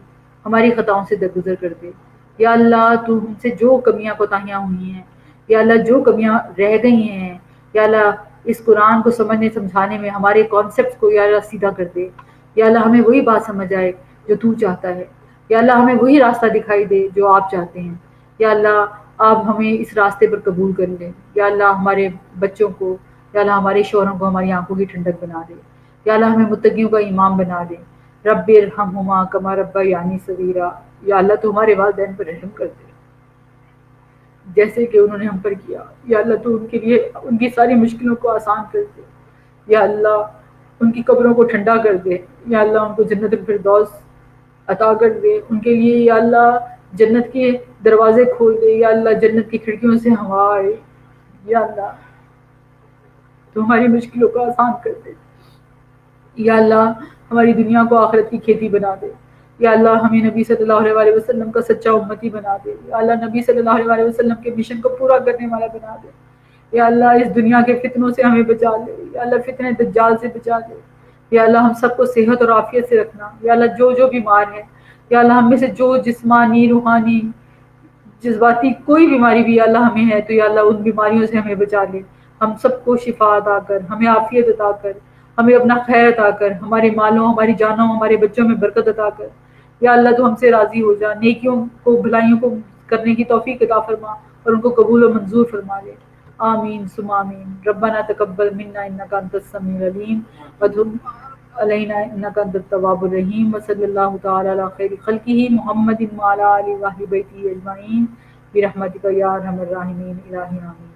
ہماری خطاؤں سے درگزر کر دے. یا اللہ تو ہم سے جو کمیاں کوتاہیاں ہوئی ہیں، یا اللہ جو کمیاں رہ گئی ہیں، یا اللہ اس قرآن کو سمجھنے سمجھانے میں ہمارے کانسیپٹس کو یا اللہ سیدھا کر دے. یا اللہ ہمیں وہی بات سمجھ آئے جو تو چاہتا ہے. یا اللہ ہمیں وہی راستہ دکھائی دے جو آپ چاہتے ہیں. یا اللہ آپ ہمیں اس راستے پر قبول کر لیں. یا اللہ ہمارے بچوں کو، یا اللہ ہمارے شوہروں کو ہماری آنکھوں کی ٹھنڈک بنا دے. یا اللہ ہمیں متقیوں کا امام بنا دے. رب ارحمہما کما ربیانی صغیرا. یا اللہ تو ہمارے والدین پر رحم کر دے جیسے کہ انہوں نے ہم پر کیا. یا اللہ تو ان کے لیے ان کی ساری مشکلوں کو آسان کر دے. یا اللہ ان کی قبروں کو ٹھنڈا کر دے. یا اللہ ان کو جنت الفردوس عطا کر دے. ان کے لیے یا اللہ جنت کے دروازے کھول دے. یا اللہ جنت کی کھڑکیوں سے ہوا آئے. یا اللہ تو ہماری مشکلوں کو آسان کر دے. یا اللہ ہماری دنیا کو آخرت کی کھیتی بنا دے. یا اللہ ہمیں نبی صلی اللہ علیہ وآلہ وسلم کا سچا امتی بنا دے. یا اللہ نبی صلی اللہ علیہ وآلہ وسلم کے مشن کو پورا کرنے والا بنا دے. یا اللہ اس دنیا کے فتنوں سے ہمیں بچا لے. یا اللہ فتنہ دجال سے بچا لے. یا اللہ ہم سب کو صحت اور عافیت سے رکھنا. یا اللہ جو بیمار ہے، یا اللہ ہم میں سے جو جسمانی، روحانی، جذباتی کوئی بیماری بھی یا اللہ ہمیں ہے تو یا اللہ ان بیماریوں سے ہمیں بچا لے. ہم سب کو شفا عطا کر، ہمیں عافیت عطا کر، ہمیں اپنا خیر عطا کر، ہمارے مالوں، ہماری جانوں، ہمارے بچوں میں برکت عطا کر. یا اللہ تو ہم سے راضی ہو جا، نیکیوں کو، بھلائیوں کو کرنے کی توفیق عطا فرما اور ان کو قبول و منظور فرما لے. آمین ثم آمین. ربنا تقبل منا انک انت السمیع العلیم وتب علینا انک انت التواب الرحیم. وصلی اللہ تعالی علی خیر خلقہ محمد وعلی آلہ وصحبہ اجمعین برحمتک یا ارحم الراحمین. الہ آمین.